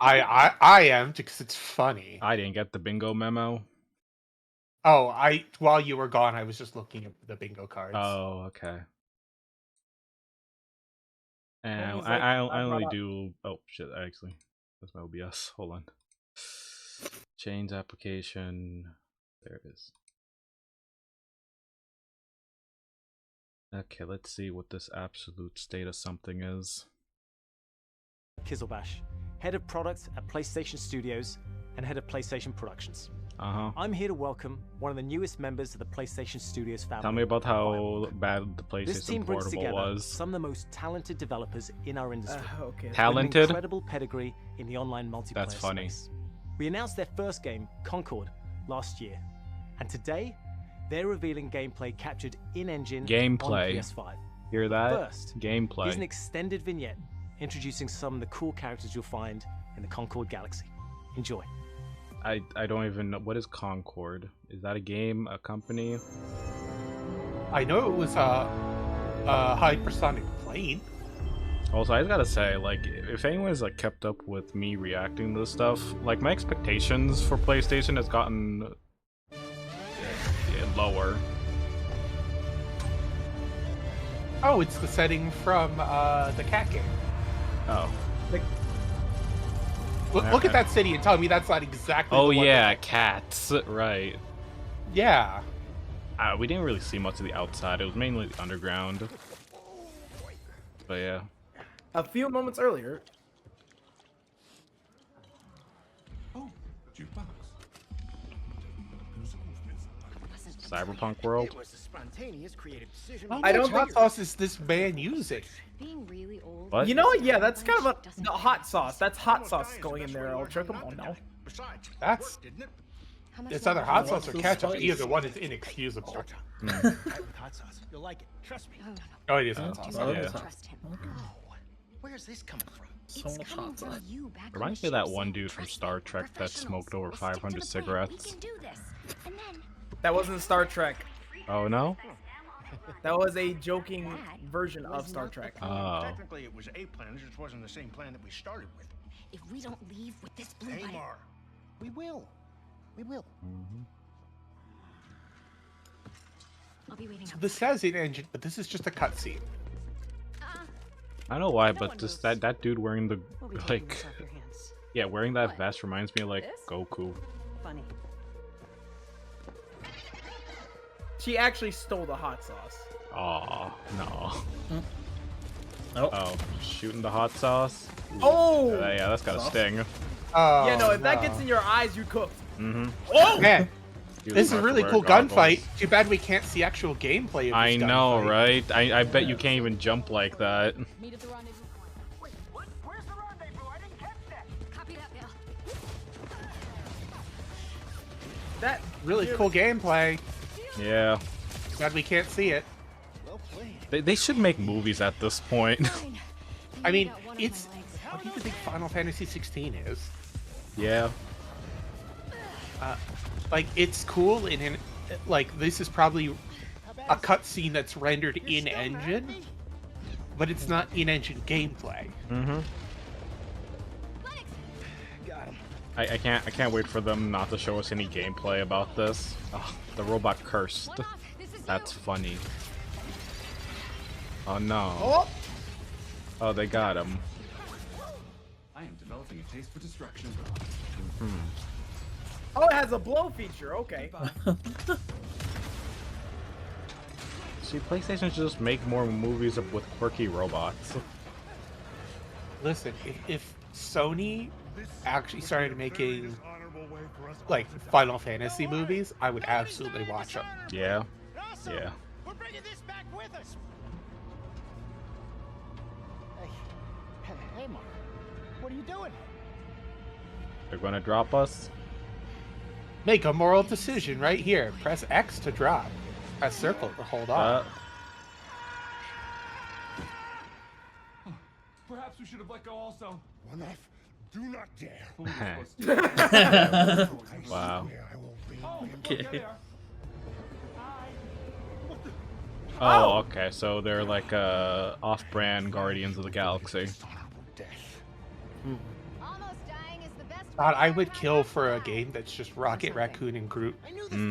I am because it's funny. I didn't get the bingo memo. Oh, while you were gone, I was just looking at the bingo cards. Oh, okay. And Homie's like, I brought only up. do. Oh shit! Actually, that's my OBS. Hold on. Change application. There it is. Okay, let's see what this absolute state of something is. Kizelbash, head of product at PlayStation Studios and head of PlayStation Productions. I'm here to welcome one of the newest members of the PlayStation Studios family. Tell me about how bad the This team PlayStation brings Portable together was. some of the most talented developers in our industry. Okay. With an Talented? incredible pedigree in the online multiplayer That's funny. space. We announced their first game, Concord, last year, and today they're revealing gameplay captured in-engine Gameplay. on PS5. Hear that? First, Gameplay. here's an extended vignette introducing some of the cool characters you'll find in the Concord galaxy. Enjoy. I don't even know. What is Concord? Is that a game? A company? I know it was a hypersonic plane. Also, I gotta say, like, if anyone's like kept up with me reacting to this stuff, like my expectations for PlayStation has gotten lower. Oh, it's the setting from the cat game. Oh. Look at that city and tell me that's not exactly. Oh the one yeah, cats. Right. Yeah. We didn't really see much of the outside. It was mainly the underground. But yeah. A few moments earlier. Oh, jukebox. Cyberpunk world. It was a spontaneous creative decision. How I much don't hot think- sauce is this man using? Being really old. What? You know what? Yeah, that's kind of the hot sauce. That's hot sauce going in there, Ultra. Come on now. Besides, That's didn't it? How much it's longer either hot do you sauce or want ketchup. this? Either one is inexcusable. With hot sauce. You'll like it. Trust me. No, no, no. Oh, it is Do hot sauce. not yeah. trust him. Oh, where's this coming from? It's coming from you back on Reminds the me of that ship, one saying, dude from "Trust Star me, Trek that professionals. smoked over We'll stick to 500 the plan. cigarettes. We can do this." And then That wasn't Star Trek. Oh no? That was a joking That version was of Star not the Trek. plan. Oh. Technically, it was a plan. It just wasn't the same plan that we started with. if we don't leave with this blue light, Amar, we will. We will. I'll be waiting. This says in engine, but this is just a cutscene. I don't know why, but just that dude wearing the We'll be taking like this off your hands. yeah, wearing that vest reminds me of like This? Goku. Funny. She actually stole the hot sauce. Aw, no. Oh. Oh, shooting the hot sauce? Oh! Yeah, that's got a sting. Oh, Yeah, no, if that gets in your eyes, you cooked. Mm-hmm. Oh man, He was this is a about to really wear cool goggles. gunfight. Too bad we can't see actual gameplay of this I know, gunfight. right? I bet you can't even jump like that. Meet at the rendezvous point. Wait, what? Where's the rendezvous? I didn't catch that. Copy that, Bill. That Really cool gameplay. Yeah. Glad we can't see it. Well played. They should make movies at this point. Fine. I mean, got one of it's. my legs. What do you think Final Fantasy 16 is? Yeah. Like, it's cool, and like this is probably a cutscene that's rendered in engine, but it's not in engine gameplay. Mm-hmm. Got him. I can't wait for them not to show us any gameplay about this. Oh, the robot cursed. One off. This is That's you. funny. Oh no. Oh! Oh, they got him. I am developing a taste for destruction. Oh, it has a blow feature. Okay. See, PlayStation should just make more movies with quirky robots. Listen, if Sony actually started making like Final Fantasy movies, I would absolutely watch them. Yeah. Awesome. Yeah. We're bringing this back with us. Hey, Mark. What are you doing? They're gonna drop us? Make a moral decision right here. Press X to drop. Press circle to hold on. Perhaps we should have let go also. One off. Do not dare. Wow. I will be. Oh, Okay. there they are. Oh, okay, so they're like off-brand Guardians of the Galaxy. Honorable death. Almost dying God, I would kill for a game that's just Rocket Raccoon and Groot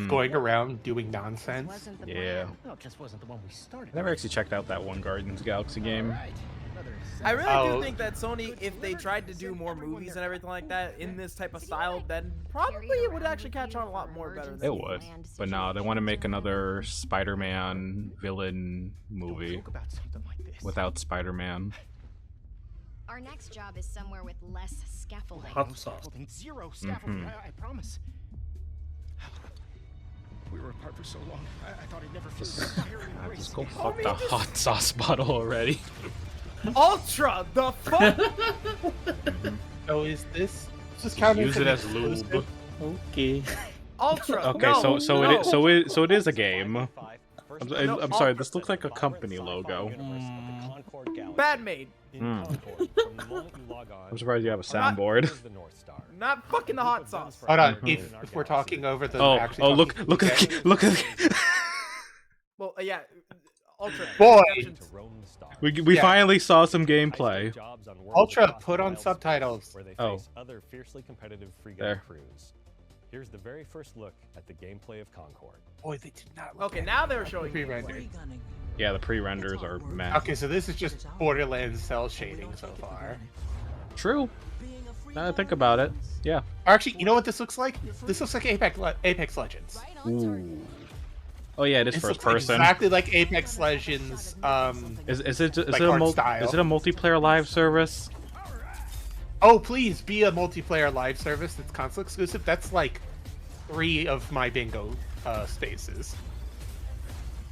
going around doing nonsense. Yeah. No, it just wasn't the one we started. I never actually checked out that one Guardians of the Galaxy game. I really Oh. do think that Sony, if they tried to do more movies and everything like that in this type of style, then probably it would actually catch on a lot more better. It would, but no, they want to make another Spider-Man villain movie Talk about something like this. without Spider-Man. Our next job is somewhere with less scaffolding. Hot sauce. Scaffolding, zero scaffolding. I promise. We were apart for so long. I thought I'd never feel this fiery embrace Just go again. fuck the hot sauce bottle already. Ultra, the fuck? So is this just kind Use of it as lube. Okay. Ultra. Okay, no, so it is a game. I'm sorry, Ultra. this looks like a company logo. Bad made. I'm surprised you have a soundboard. Not fucking the hot sauce. Hold on, if we're talking over the Oh, look at the Well, yeah. Ultra. Boy. we Yeah. finally saw some gameplay. Ultra, put on subtitles. Oh, Other fiercely competitive free There. gun crews. Here's the very first look at the gameplay of Concord. Boy, they did not look Okay, at now they're showing me. pre-rendered. yeah, the pre-renders are meh. Okay, so this is just Borderlands cell shading so far. True. Now that I think about it, yeah. Actually, you know what this looks like? This looks like Apex Legends. Right on target. Ooh. Oh yeah, it is This first looks like person. exactly like Apex Legends. Is it like art style. is it a multiplayer live service? Oh, please be a multiplayer live service that's console exclusive. That's like 3 of my bingo spaces.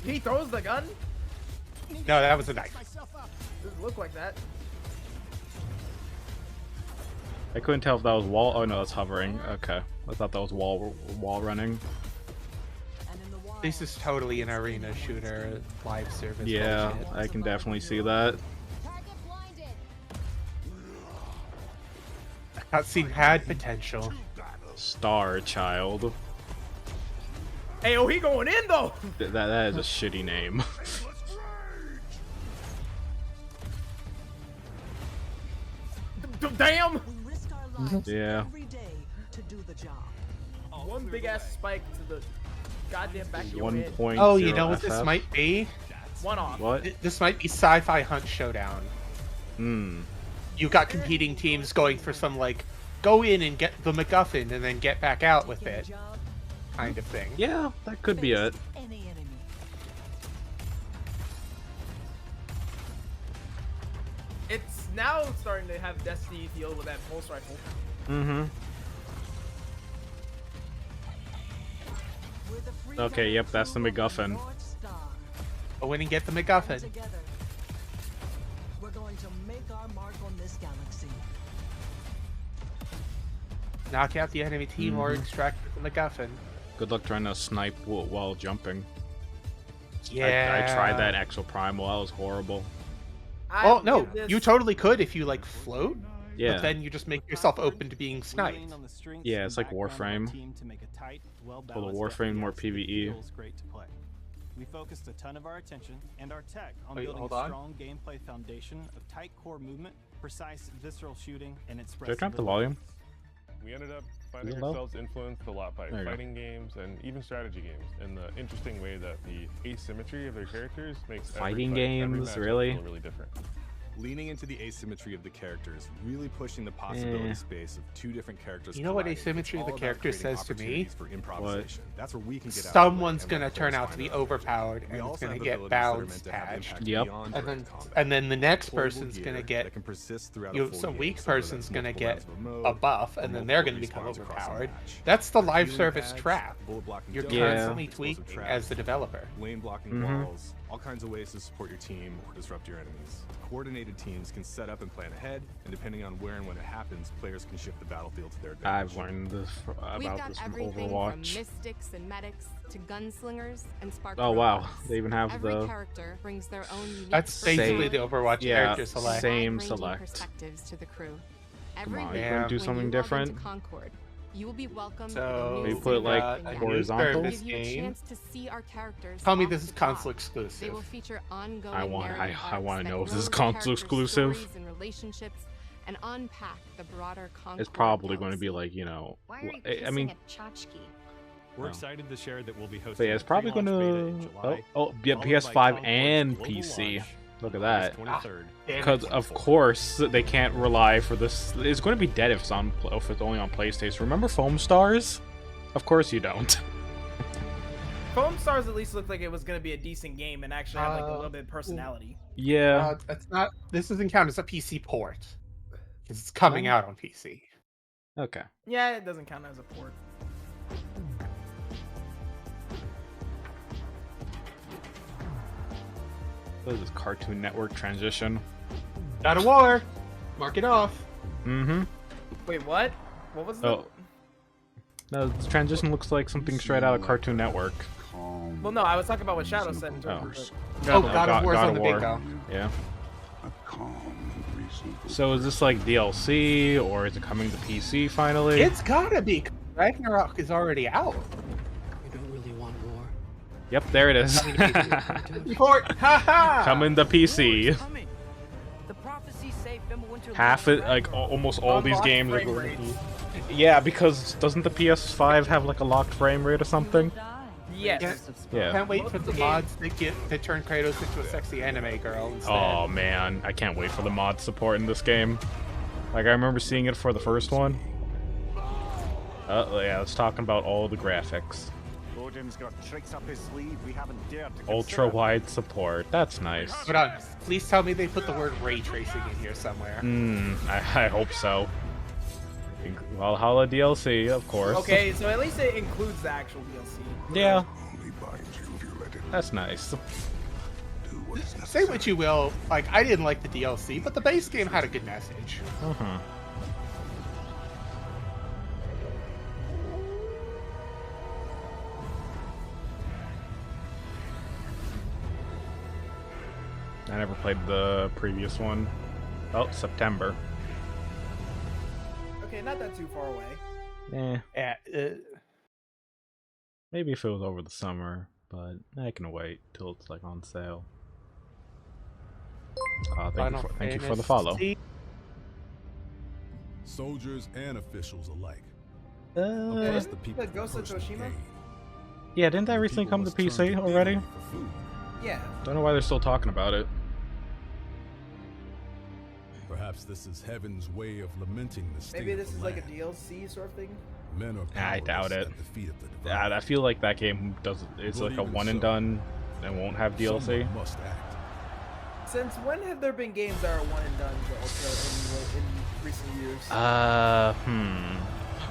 He throws the gun? No, that was a knife. Doesn't look like that. I couldn't tell if that was wall. Oh no, that's hovering. Okay, I thought that was wall running. This is totally an arena shooter live service. Yeah, bullshit. I can definitely see that. Target blinded. Cutscene had potential. Star Child. Hey, oh, he going in though. That is a shitty name. Damn. Yeah. One big ass spike to the goddamn back of your 1 head. point. Oh, you know what this might be? One off. What? This might be Sci-Fi Hunt Showdown. Hmm. You've got competing teams going for some like, go in and get the MacGuffin and then get back out with it, kind of thing. Yeah, that could be it. It's now starting to have Destiny feel with that pulse rifle. Mm-hmm. Okay, yep, that's the MacGuffin. Go in and get the MacGuffin. We're going to make our mark on this galaxy. Knock out the enemy team or extract the MacGuffin. Good luck trying to snipe while jumping. Yeah. I tried that Exo Primal. That was horrible. Oh no, you totally could if you like float. Yeah. But then you just make yourself open to being sniped. Yeah, it's like Warframe. For the Warframe, more PvE. We focused a ton of our attention and our tech on Wait, building hold a on. strong gameplay foundation of tight core movement, precise visceral shooting, and Did I expressive. drop the volume? We ended up finding Is it low? ourselves influenced a lot by There you go. fighting games and even strategy games, in the interesting way that the asymmetry of their characters makes Fighting every games, matchup really? feel really different. Leaning into the asymmetry of the characters, really pushing the possibility space of 2 different characters. You know what colliding. asymmetry of the It's all about character creating says to me? opportunities for improvisation. That's where we can get out of the way Someone's and let gonna turn players out to find be their own overpowered We and it's also gonna have get abilities that are balanced meant to have patched. impact Yep. beyond And direct then combat. and then the next Portable person's gear gonna get that can persist throughout a you full some game, weak so person's that's gonna multiple get rounds of mode, a buff or and then they're gonna multiple become respawns across a overpowered. match. That's the live Healing service pads, trap. bullet blocking You're domes, constantly explosive tweaking traps, as the developer. lane blocking Mhm. walls, all kinds of ways to support your team or disrupt your enemies. Coordinated teams can set up and plan ahead, and depending on where and when it happens, players can shift the battlefield to their advantage. I've learned this We've about got this from everything from Overwatch. mystics and medics to gunslingers and spark. Oh wow, robots. they even have Every the character brings their own unique That's basically perspective the Overwatch yeah, character select. same wide-ranging select. perspectives to the crew. Come Every on, week you couldn't do when something you log different? into Concord, you will be welcomed So Maybe with a put it new like map in your horizontal? Give you a game. chance to see our characters Tell me off this the is top. console They exclusive. will feature ongoing I want narrative to arcs know that if this is grow the console characters' exclusive. stories and relationships and unpack the broader content. It's probably going to be like, you know, Why are you I kissing mean, a tchotchke? We're excited to share that we'll be hosting but yeah, it's probably going to yeah, PS5 and PC. Look at that. Because of course they can't rely for this. It's going to be dead if it's only on PlayStation. Remember Foam Stars? Of course you don't. Foam Stars at least looked like it was going to be a decent game and actually have like a little bit of personality. Yeah. That's not. This doesn't count as a PC port because it's coming out on PC. Okay. Yeah, it doesn't count as a port. What is this Cartoon Network transition? God of War. Mark it off. Mm-hmm. Wait, what? What was that? Oh. No, this transition looks like something straight out of Cartoon Network. Well, no, I was talking about what Shadow said in terms of God of War's on the bingo. Yeah. So is this like DLC, or is it coming to PC finally? It's gotta be. Ragnarok is already out. You don't really want war. Yep, there it is. Port, haha! Coming to PC. The prophecy say Fimbulwinter Half it, like almost all these games are going. Yeah, because doesn't the PS5 have like a locked frame rate or something? Yes. Yeah. Can't wait for the mods to turn Kratos into a sexy anime girl instead. Oh man, I can't wait for the mod support in this game. Like I remember seeing it for the first one. Yeah, let's talk about all the graphics. Odin's got tricks up his sleeve we haven't dared to Ultra wide support. That's nice. Hold on. Please tell me they put the word ray tracing in here somewhere. I hope so. Valhalla DLC, of course. Okay, so at least it includes the actual DLC. Yeah. That's nice. Say what you will, like I didn't like the DLC, but the base game had a good message. I never played the previous one. Oh, September. Okay, not that too far away. Maybe if it was over the summer, but I can wait till it's like on sale. Thank you for the follow. Soldiers and officials alike. Okay, the people Ghost of Tsushima? Yeah, didn't that recently come to PC already? Yeah. Don't know why they're still talking about it. Perhaps this is heaven's way of lamenting the state Maybe this of is the like a land. DLC sort of thing? Men are I doubt it. at the feet of the divine. I feel like that game it's like a one and done and won't have DLC. Someone must act. Since when have there been games that are one and done in recent years?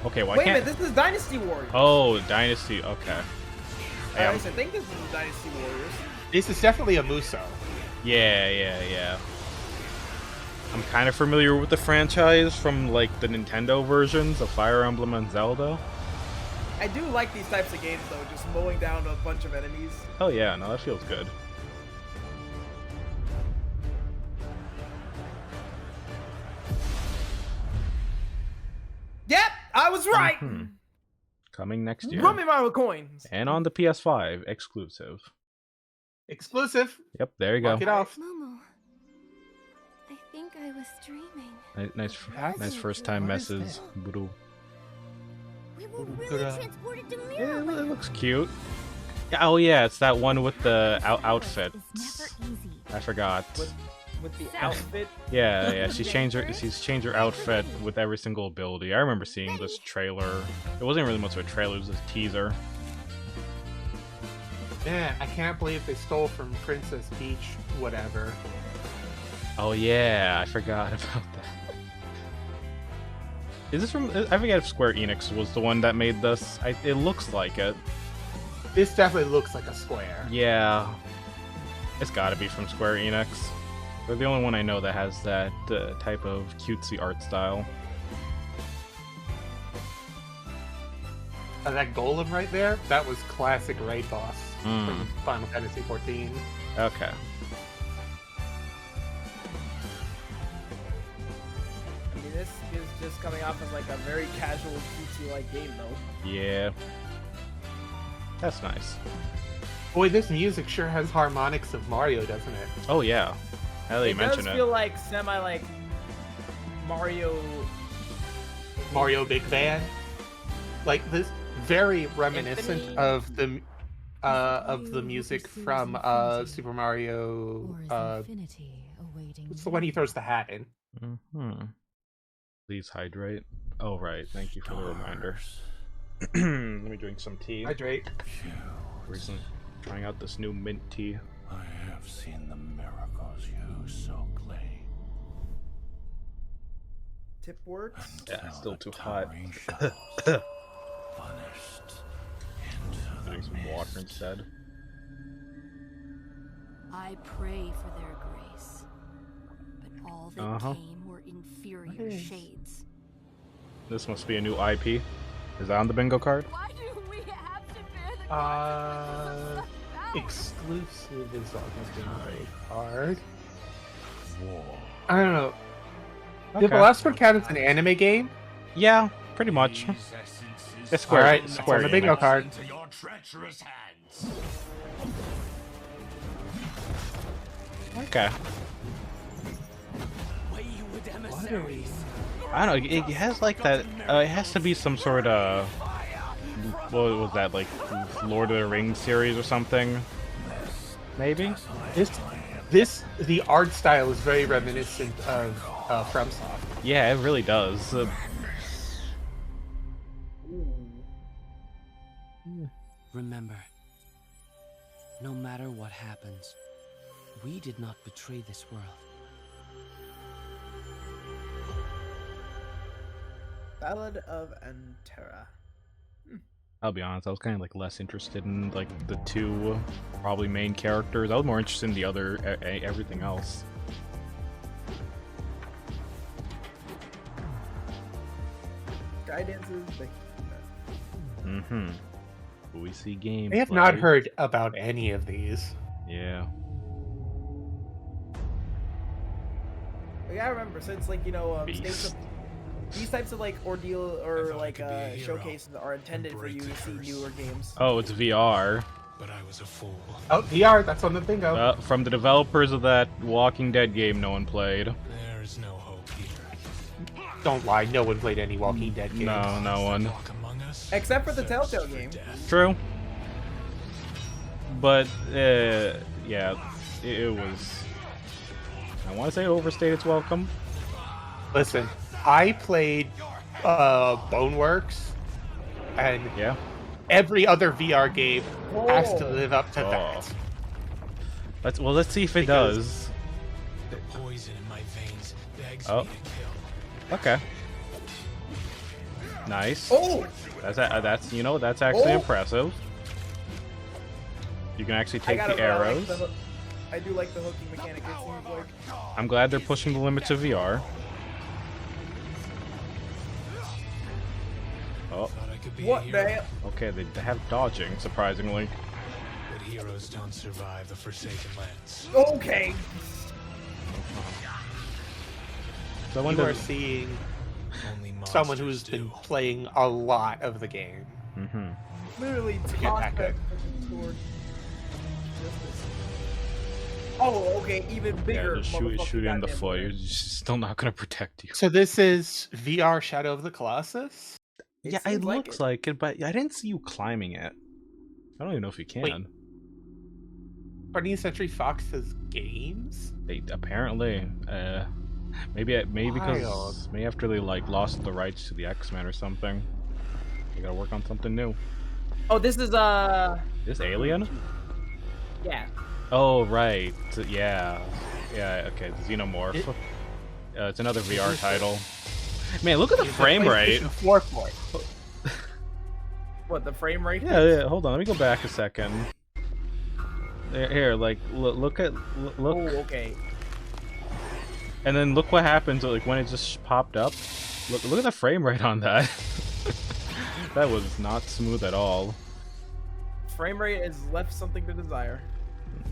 Okay, why Wait a can't... minute, this is Dynasty Warriors. Oh, Dynasty, okay. I think this is Dynasty Warriors. This is definitely a Muso. Yeah. I'm kind of familiar with the franchise from like the Nintendo versions of Fire Emblem and Zelda. I do like these types of games though, just mowing down a bunch of enemies. Oh yeah, no, that feels good. Yep, I was right. Coming next year. Run me my coins. And on the PS5, exclusive. Exclusive. Yep, there you go. Mark it off. Momo, I think I was dreaming. Nice first time messes. Buru. We were really transported to Yeah, Mirror. it looks cute. Yeah, oh yeah, it's that one with the outfit. I forgot. With the outfit? Yeah, she's changed her outfit with every single ability. I remember seeing this trailer. It wasn't really much of a trailer, it was a teaser. Man, I can't believe they stole from Princess Peach, whatever. Oh yeah, I forgot about that. Is this from... I forget if Square Enix was the one that made this. It looks like it. This definitely looks like a Square. Yeah. It's gotta be from Square Enix. They're the only one I know that has that type of cutesy art style. That golem right there, that was classic raid boss from Final Fantasy XIV. Okay. I mean, this is just coming off as like a very casual cutesy-like game though. Yeah. That's nice. Boy, this music sure has harmonics of Mario, doesn't it? Oh yeah. Now that you mention does it. feel like semi like Mario Big Band. Like this, very reminiscent Infinity? of the music from Super Mario. It's the one he throws the hat in. Please hydrate. Oh right, thank you for the reminder. Let me drink some tea. Hydrate. Recently trying out this new mint tea. I have seen the miracles you so claim. Tip works? Yeah, still too hot. Getting some water instead. I pray for their grace, but all that came were inferior shades. This must be a new IP. Is that on the bingo card? Why do we have to bear the Exclusive is on the bingo card. I don't know. Did the last one count as an anime game? Yeah, pretty much. It's Square. Alright, it's on the bingo card. Okay. I don't know, it has like that, it has to be some sort of, what was that, like, Lord of the Rings series or something? Maybe? The art style is very reminiscent of FromSoft. Yeah, it really does. Remember, no matter what happens, we did not betray this world. Ballad of Antera. I'll be honest, I was kind of like less interested in like the two probably main characters. I was more interested in the other everything else. Guidances. We see games. I have not heard about any of these. Yeah. Like, I remember since like these types of like ordeal or like showcases are intended for you to see newer games. Oh, it's VR. But I was a fool. Oh, VR, that's on the bingo. From the developers of that Walking Dead game no one played. There is no hope here. Don't lie, no one played any Walking Dead games. No, no one. Except for the Telltale game. True. But, yeah, it was... I want to say overstayed its welcome. Listen, I played Boneworks, and yeah, every other VR game has to live up to that. Let's see if it does. The poison in my veins begs me to kill. Okay. Nice. Oh, that's you know that's actually impressive. You can actually take the arrows. I do like the hooking mechanic. It seems like. I'm glad they're pushing the limits of VR. Oh. What the? Okay, they have dodging, surprisingly. But heroes don't survive the Forsaken Lands. Okay. So you are seeing someone who's been playing a lot of the game. Literally tossed that sword. Oh, okay, even bigger. Yeah, just shoot in the foot. You're still not gonna protect you. So this is VR Shadow of the Colossus? Yeah, it looks like it, but I didn't see you climbing it. I don't even know if you can. Wait. 20th Century Fox has games? They apparently, maybe because maybe after they like lost the rights to the X-Men or something, they gotta work on something new. Oh, this is This Alien? Yeah. Oh right, yeah, okay, the Xenomorph. It's another VR title. Man, look at the frame rate. What, the frame rate? Yeah, hold on, let me go back a second. Here, like, look. Oh, okay. And then look what happens, like, when it just popped up. Look at the frame rate on that. That was not smooth at all. Frame rate has left something to desire.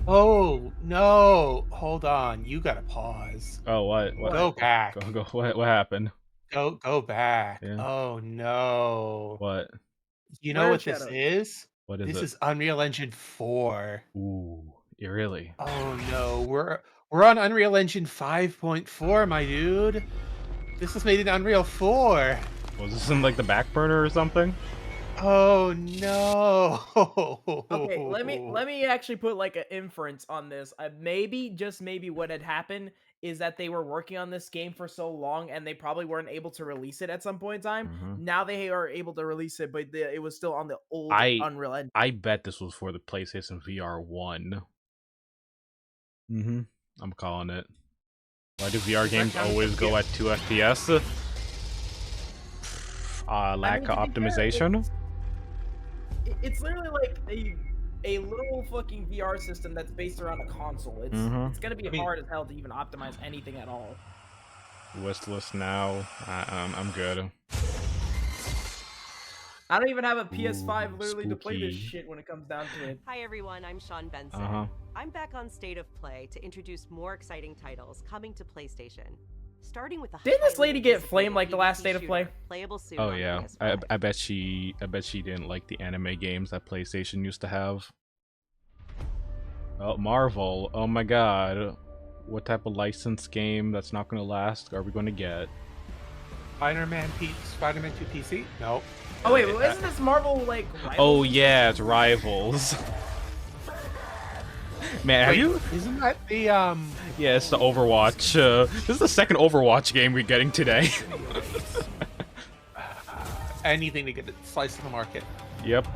Oh no! Hold on, you gotta pause. Oh, what? Go back. Go. What happened? Go back. Yeah. Oh no! What? You know what this is? What is this it? This is Unreal Engine 4. Ooh, really? Oh no, we're on Unreal Engine 5.4, my dude. This is made in Unreal 4. Was this in like the back burner or something? Oh no. Okay, let me actually put like an inference on this. Maybe, just maybe, what had happened is that they were working on this game for so long and they probably weren't able to release it at some point in time. Now they are able to release it, but it was still on the old Unreal Engine. I bet this was for the PlayStation VR 1. I'm calling it. Why do VR games always go at 2 FPS? Lack of optimization? It's literally like a little fucking VR system that's based around a console. It's gonna be hard as hell to even optimize anything at all. Wish list now. I'm good. I don't even have a PS5 literally to play this shit when it comes down to it. Hi everyone, I'm Sean Benson. I'm back on State of Play to introduce more exciting titles coming to PlayStation. Starting with the Didn't this lady get flamed like the last State of Play? Playable soon. Oh yeah, I bet she didn't like the anime games that PlayStation used to have. Oh, Marvel. Oh my god. What type of licensed game that's not gonna last are we gonna get? Spider-Man 2 PC? Nope. Oh wait, well, isn't this Marvel like Rivals? Oh yeah, it's Rivals. Man, have you? Isn't that the Yeah, it's the Overwatch. This is the second Overwatch game we're getting today. Anything to get a slice of the market. Yep.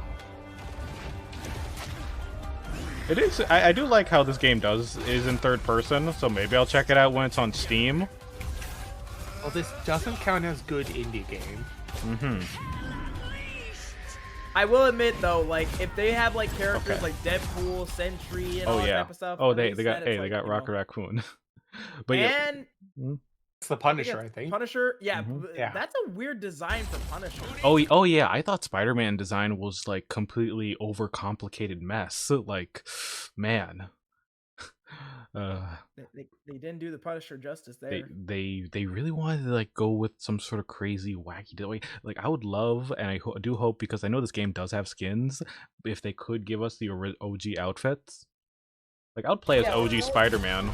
It is. I do like how this game is in third person, so maybe I'll check it out when it's on Steam. Well, this doesn't count as good indie game. I will admit though, like if they have like characters like Deadpool, Sentry, and all that type of stuff. Oh, they got Rocket Raccoon. But and it's the Punisher, I think. Punisher, yeah, that's a weird design for Punisher. Oh yeah, I thought Spider-Man design was like completely overcomplicated mess. Like, man. They didn't do the Punisher justice there. They really wanted to like go with some sort of crazy wacky way. Like I would love, and I do hope, because I know this game does have skins, if they could give us the OG outfits. Like I would play as OG Spider-Man.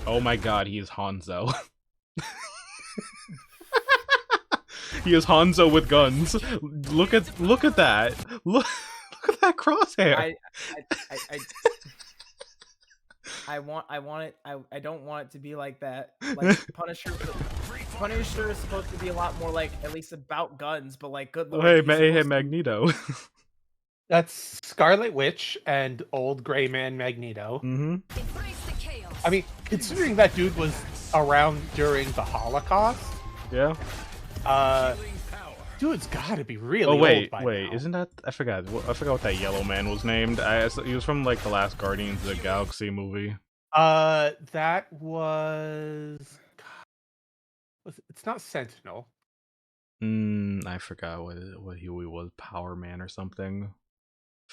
Oh my god, he is Hanzo. He is Hanzo with guns. Look at that. Look at that crosshair. I don't want it to be like that. Like Punisher is supposed to be a lot more like at least about guns, but like good. Oh, hey, Magneto. That's Scarlet Witch and old gray man Magneto. I mean, considering that dude was around during the Holocaust. Yeah. Dude's gotta be really old by now. Isn't that? I forgot what that yellow man was named. He was from like the last Guardians of the Galaxy movie. That was. It's not Sentinel. I forgot what he was. Power Man or something.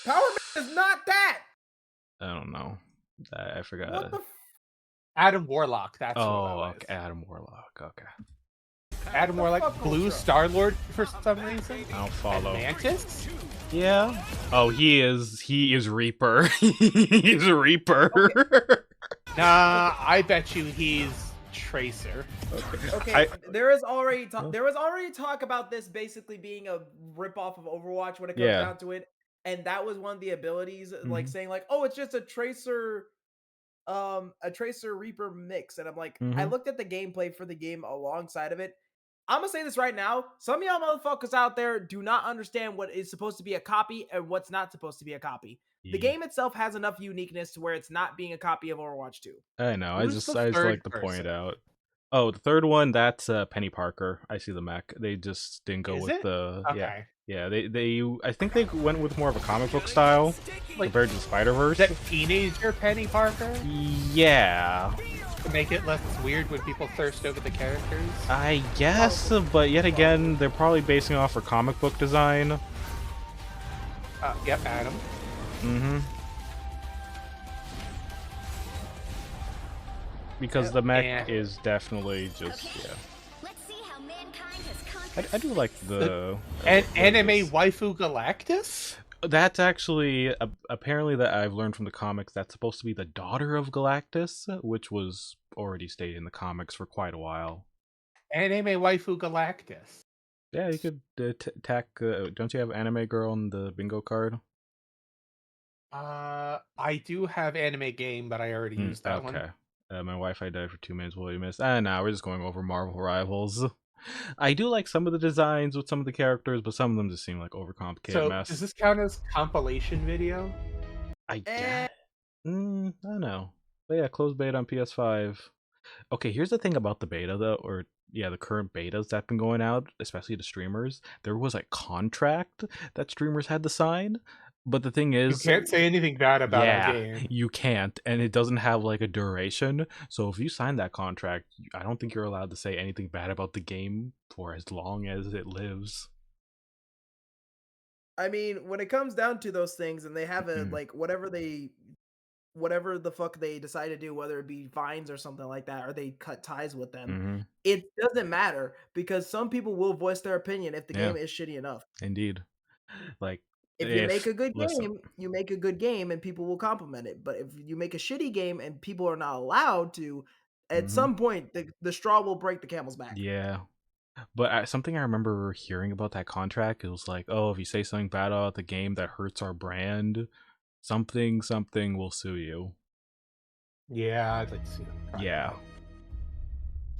Power Man is not that. I don't know. I forgot. What the? Adam Warlock. That's okay. Adam Warlock. Okay. Adam Warlock, Blue Star-Lord for some reason. I'll follow. And Mantis? Yeah. Oh, he is Reaper. He's Reaper. Okay. Nah, I bet you he's Tracer. Okay. There was already talk about this basically being a ripoff of Overwatch when it comes down to it, and that was one of the abilities, like saying like, oh, it's just a Tracer Reaper mix. And I'm like, I looked at the gameplay for the game alongside of it. I'm gonna say this right now. Some of y'all motherfuckers out there do not understand what is supposed to be a copy and what's not supposed to be a copy. The game itself has enough uniqueness to where it's not being a copy of Overwatch 2. I know. I just like to point it out. Oh, the third one, that's Penny Parker. I see the mech. They just didn't go with the Yeah, they I think they went with more of a comic book style compared to Spider-Verse. Is that teenager Penny Parker? Yeah. To make it less weird when people thirst over the characters? I guess, but yet again, they're probably basing off her comic book design. Yep, Adam. Because the mech is definitely just, I do like the anime waifu Galactus? That's actually apparently that I've learned from the comics. That's supposed to be the daughter of Galactus, which was already stated in the comics for quite a while. Anime waifu Galactus. Yeah, you could tack. Don't you have Anime Girl on the bingo card? I do have anime game, but I already used that one. Okay. My Wi-Fi died for 2 minutes while we missed. Nah, we're just going over Marvel Rivals. I do like some of the designs with some of the characters, but some of them just seem like overcomplicated So, mess. does this count as compilation video? I guess. I don't know. But yeah, closed beta on PS5. Okay, here's the thing about the beta though, or yeah, the current betas that have been going out, especially to streamers. There was a contract that streamers had to sign, but the thing You is, can't say anything bad about our yeah, game. you can't, and it doesn't have like a duration. So if you sign that contract, I don't think you're allowed to say anything bad about the game for as long as it lives. I mean, when it comes down to those things, and they have a like whatever the fuck they decide to do, whether it be vines or something like that, or they cut ties with them, it doesn't matter because some people will voice their opinion if the Yeah. game is shitty enough. Indeed. Like If you make a good listen, game, you make a good game and people will compliment it. But if you make a shitty game and people are not allowed to, at some point the straw will break the camel's back. yeah. But something I remember hearing about that contract, it was like, oh, if you say something bad about the game that hurts our brand, something will sue you. Yeah, I'd like to see them. Yeah.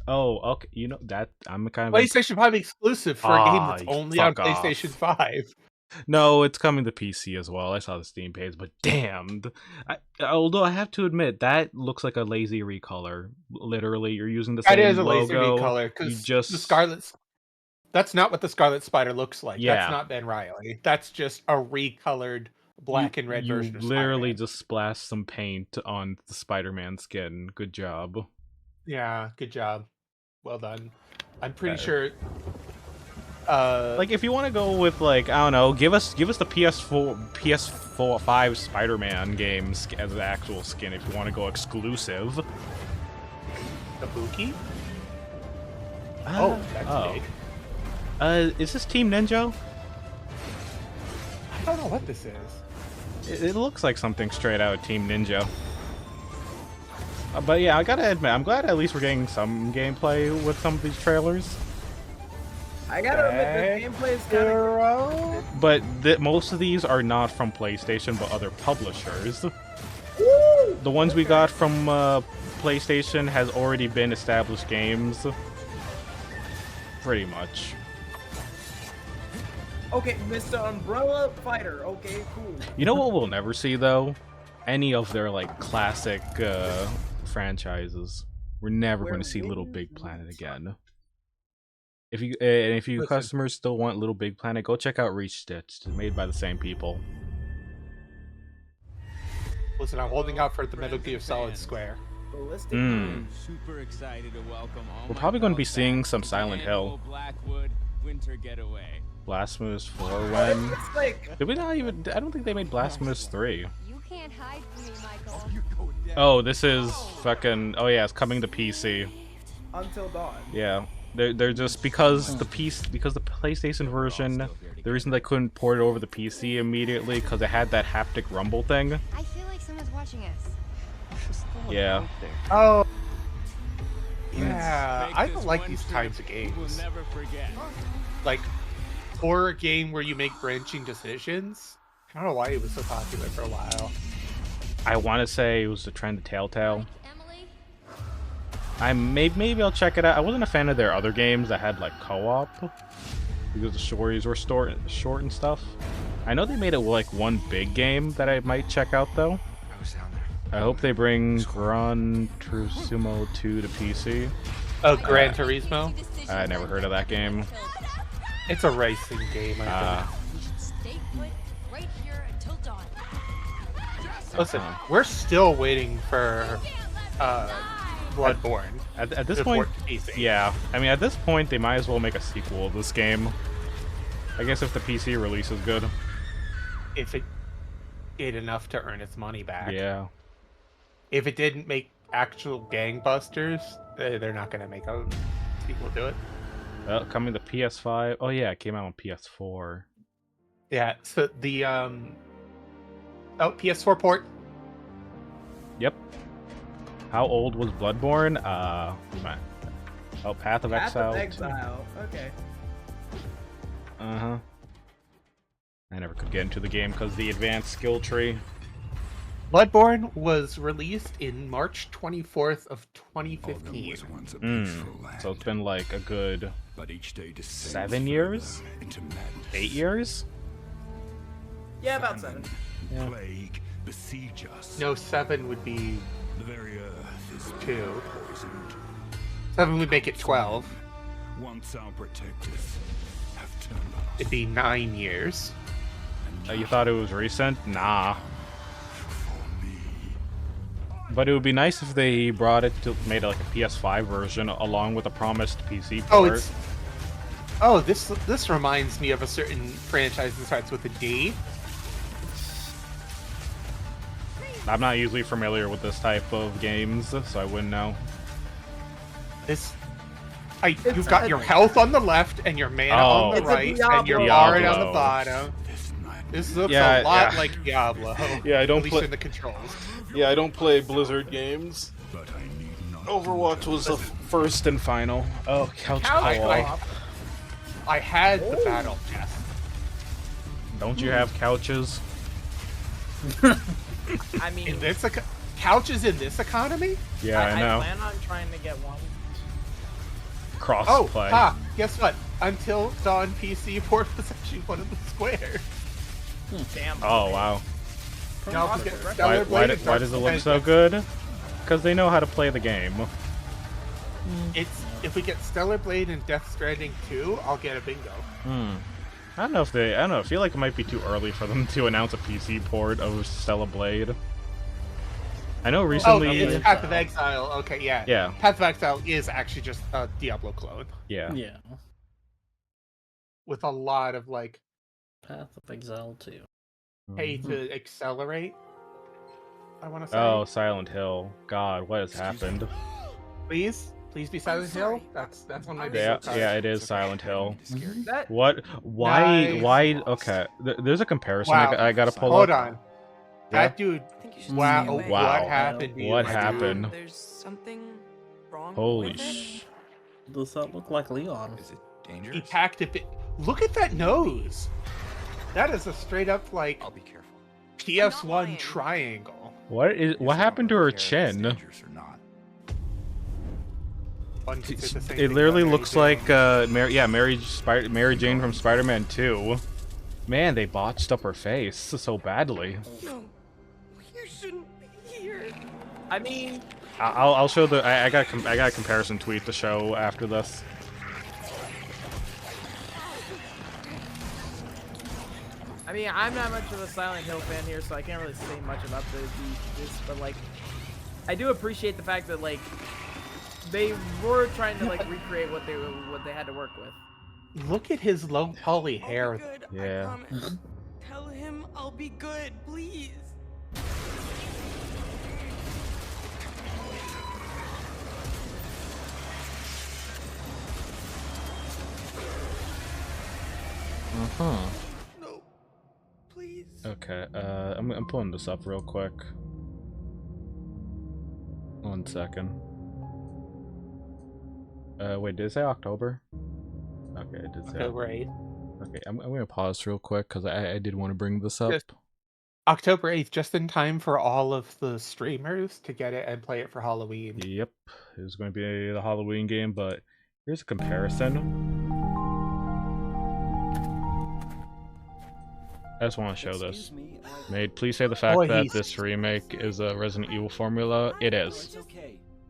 Oh, okay. You know that I'm kind of PlayStation 5 exclusive for a game that's only on PlayStation 5. No, it's coming to PC as well. I saw the Steam page, but damned. Although I have to admit, that looks like a lazy recolor. Literally, you're using the same logo. That is a lazy recolor because the Scarlet. That's not what the Scarlet Spider looks like. Yeah. That's not Ben Reilly. That's just a recolored black and red version of You literally Spider-Man. just splashed some paint on the Spider-Man skin. Good job. Yeah, good job. Well done. I'm pretty sure. Like if you want to go with like I don't know, give us the PS4 5 Spider-Man games as the actual skin if you want to go exclusive. Kabuki? That's big. Is this Team Ninja? I don't know what this is. It looks like something straight out of Team Ninja. But yeah, I gotta admit, I'm glad at least we're getting some gameplay with some of these trailers. I gotta admit, the gameplay is kind of. But most of these are not from PlayStation, but other publishers. Woo! The ones we got from PlayStation has already been established games. Pretty much. Okay, Mr. Umbrella Fighter. Okay, cool. You know what we'll never see though? Any of their like classic franchises. We're never going to see Little Big Planet again. If you customers still want Little Big Planet, go check out Reach Stitched. It's made by the same people. Listen, I'm holding out for the Metal Gear Solid Square. Super excited to welcome all We're probably going to be seeing some Silent Hill. Blackwood Winter Getaway. Blasphemous 4 when? Like... Did we not even... I don't think they made Blasphemous 3. You can't hide from me, Michael. Oh, this is fucking... Oh yeah, it's coming to PC. Until Dawn. Yeah. They're just... Because the PlayStation version, the reason they couldn't port it over the PC immediately, because it had that haptic rumble thing. I feel like someone's watching us. Yeah. Oh. Yeah, I don't like these kinds of games. Like, horror game where you make branching decisions. I don't know why it was so popular for a while. I want to say it was the trend of Telltale. Maybe I'll check it out. I wasn't a fan of their other games that had like co-op because the stories were short and stuff. I know they made it like one big game that I might check out though. I hope they bring Gran Turismo 2 to PC. Oh, Gran Turismo? I never heard of that game. It's a racing game, I think. Listen, we're still waiting for Bloodborne. At this point, yeah. I mean, at this point, they might as well make a sequel of this game. I guess if the PC release is good. If it did enough to earn its money back. Yeah. If it didn't make actual gangbusters, they're not going to make a sequel to it. Well, coming to PS5. Oh yeah, it came out on PS4. Yeah, so the PS4 port. Yep. How old was Bloodborne? Oh, Path of Path Exile. of Exile. Okay. Uh-huh. I never could get into the game because the advanced skill tree. Bloodborne was released in March 24th of 2015. So it's been like a good 7 years? 8 years? Yeah, about 7. Yeah. Plague besiege us. No, 7 would be The very earth is 2. poisoned. 7 would make it 12. Once our protectors have turned on us. It'd be 9 years. You thought it was recent? Nah. But it would be nice if they brought it to made it like a PS5 version along with a promised PC port. This reminds me of a certain franchise that starts with a D. I'm not usually familiar with this type of games, so I wouldn't know. You've got your health on the left and your mana on the right, and your bard on the bottom. This looks a lot like Diablo. Yeah, I don't at least play in the controls. Yeah, I don't play Blizzard games. Overwatch was the first and final. Oh, couch co-op. I had the battle pass. Don't you have couches? I mean, in this couches in this economy? Yeah, I know. I plan on trying to get one. Cross-play. Guess what? Until Dawn PC port was actually one of the square. Damn. Oh wow. No, why does it look so good? Because they know how to play the game. If we get Stellar Blade and Death Stranding 2, I'll get a bingo. I don't know if they. I don't know. I feel like it might be too early for them to announce a PC port of Stellar Blade. I know recently. It's Path of Exile. Okay, yeah. Yeah. Path of Exile is actually just a Diablo clone. Yeah. Yeah. With a lot of like. Path of Exile 2. Pay to accelerate. I want to say. Oh, Silent Hill. God, what has happened? Please be Silent Hill. That's on my Yeah, cards. yeah, it is Silent Hill. That... What? Why? Nice. Why? Okay, there's a comparison Wow. I gotta pull Hold up. on. That dude. Wow. What happened? Dude? What happened? There's something wrong. Holy sh! Does that look like Leon? Is it dangerous? He packed it. Look at that nose. That is a straight up like. I'll be careful. PS1 triangle. What happened to her chin? It literally looks like Mary Jane from Spider-Man 2. Man, they botched up her face so badly. No, you shouldn't be here. I mean, I'll show the I got a comparison tweet to show after this. I mean, I'm not much of a Silent Hill fan here, so I can't really say much about this, but like, I do appreciate the fact that like they were trying to like recreate what they had to work with. Look at his low poly hair. Good, Yeah. Tell him I'll be good, please. No, please. Okay, I'm pulling this up real quick. 1 second. Wait, did it say October? Okay, it did say October 8th. Okay, I'm gonna pause real quick because I did want to bring this up. October 8th, just in time for all of the streamers to get it and play it for Halloween. Yep, it was going to be the Halloween game, but here's a comparison. I just want to show this. Made, please say the fact that this remake is a Resident Evil formula. It is.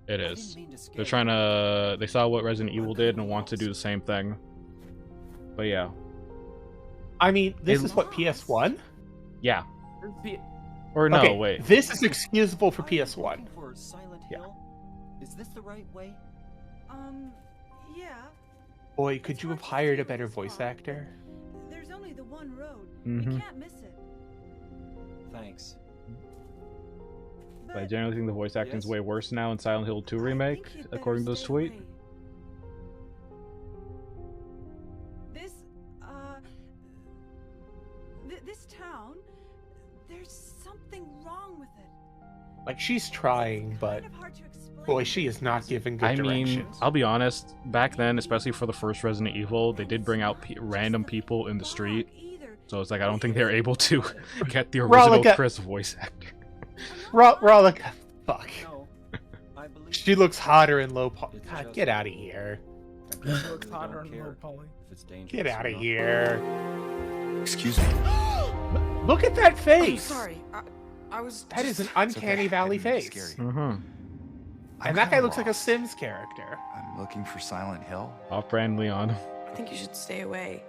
It is. They're trying to. They saw what Resident Evil did and want to do the same thing. But yeah. I mean, this is what, PS1? Yeah. Or no, okay, wait. This is excusable for PS1. For Silent Hill? Is this the right way? Yeah. Boy, could you have hired a better voice actor? There's only the one road. Mm-hmm. We can't miss it. Thanks. But I generally think the voice acting is way worse now in Silent Hill 2 remake, according to this tweet. This town, there's something wrong with it. Like, she's trying, but boy, she is not giving good directions. mean, I'll be honest, back then, especially for the first Resident Evil, they did bring out random people in the street. So it's like, I don't think they're able to get the original Chris voice actor. Rollick, fuck. She looks hotter in low poly. God, get out of here. She looks hotter in low poly. Get out of here. Excuse me. Look at that face. I'm sorry. I was. That is an uncanny valley face. And that guy looks like a Sims character. I'm looking for Silent Hill. Off-brand Leon. I think you should stay away.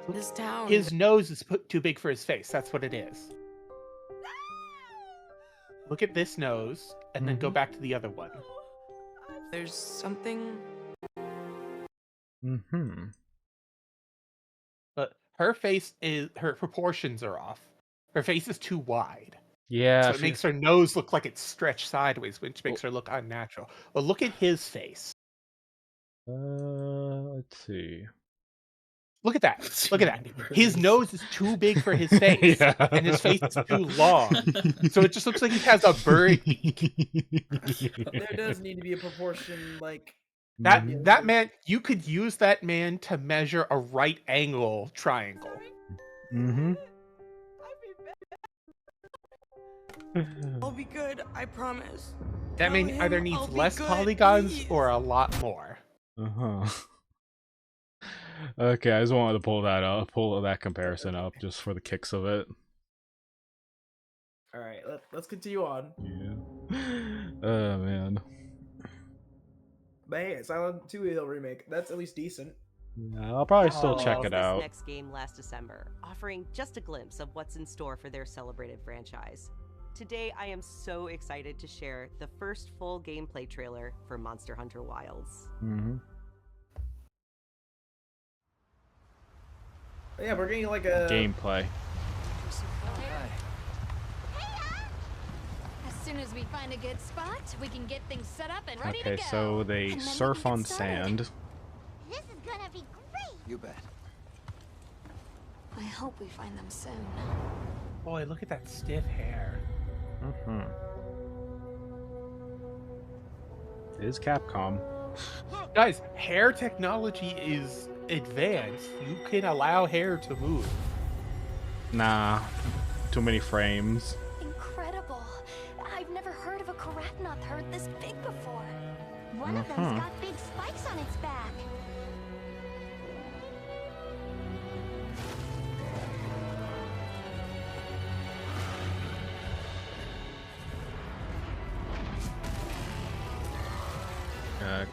This town. His nose is too big for his face. That's what it is. Look at this nose, and then go back to the other one. There's something. But her face is, her proportions are off. Her face is too wide. Yeah. So it makes her nose look like it's stretched sideways, which makes her look unnatural. Well, look at his face. Let's see. Look at that. Look at that. His nose is too big for his face, and his face is too long. So it just looks like he has a bird beak. There does need to be a proportion, like... That man, you could use that man to measure a right angle triangle. I'll be good, I promise. That man either needs less polygons or a lot more. Okay, I just wanted to pull that comparison up just for the kicks of it. All right, let's continue on. Yeah. Oh man. But hey, Silent 2 Hill remake. That's at least decent. Yeah, I'll probably still check it out. This next game last December, offering just a glimpse of what's in store for their celebrated franchise. Today, I am so excited to share the first full gameplay trailer for Monster Hunter Wilds. Yeah, we're getting like a gameplay. As soon as we find a good spot, we can get things set up and ready to go. Okay, so they surf on sand. This is gonna be great. You bet. I hope we find them soon. Boy, look at that stiff hair. It is Capcom. Guys, hair technology is advanced. You can allow hair to move. Nah, too many frames. Incredible. I've never heard of a Karatnoth herd this big before. One of them's got big spikes on its back.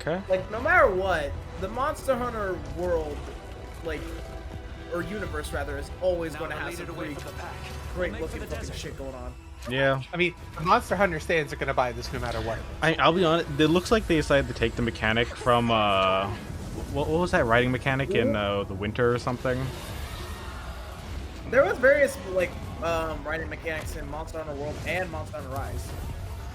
Okay. Like, no matter what, the Monster Hunter world, like, or universe rather, is always going to have some great looking fucking shit going on. Yeah. I mean, the Monster Hunter stands are going to buy this no matter what. I'll be honest, it looks like they decided to take the mechanic from, what was that riding mechanic in the winter or something? There was various, like, riding mechanics in Monster Hunter World and Monster Hunter Rise.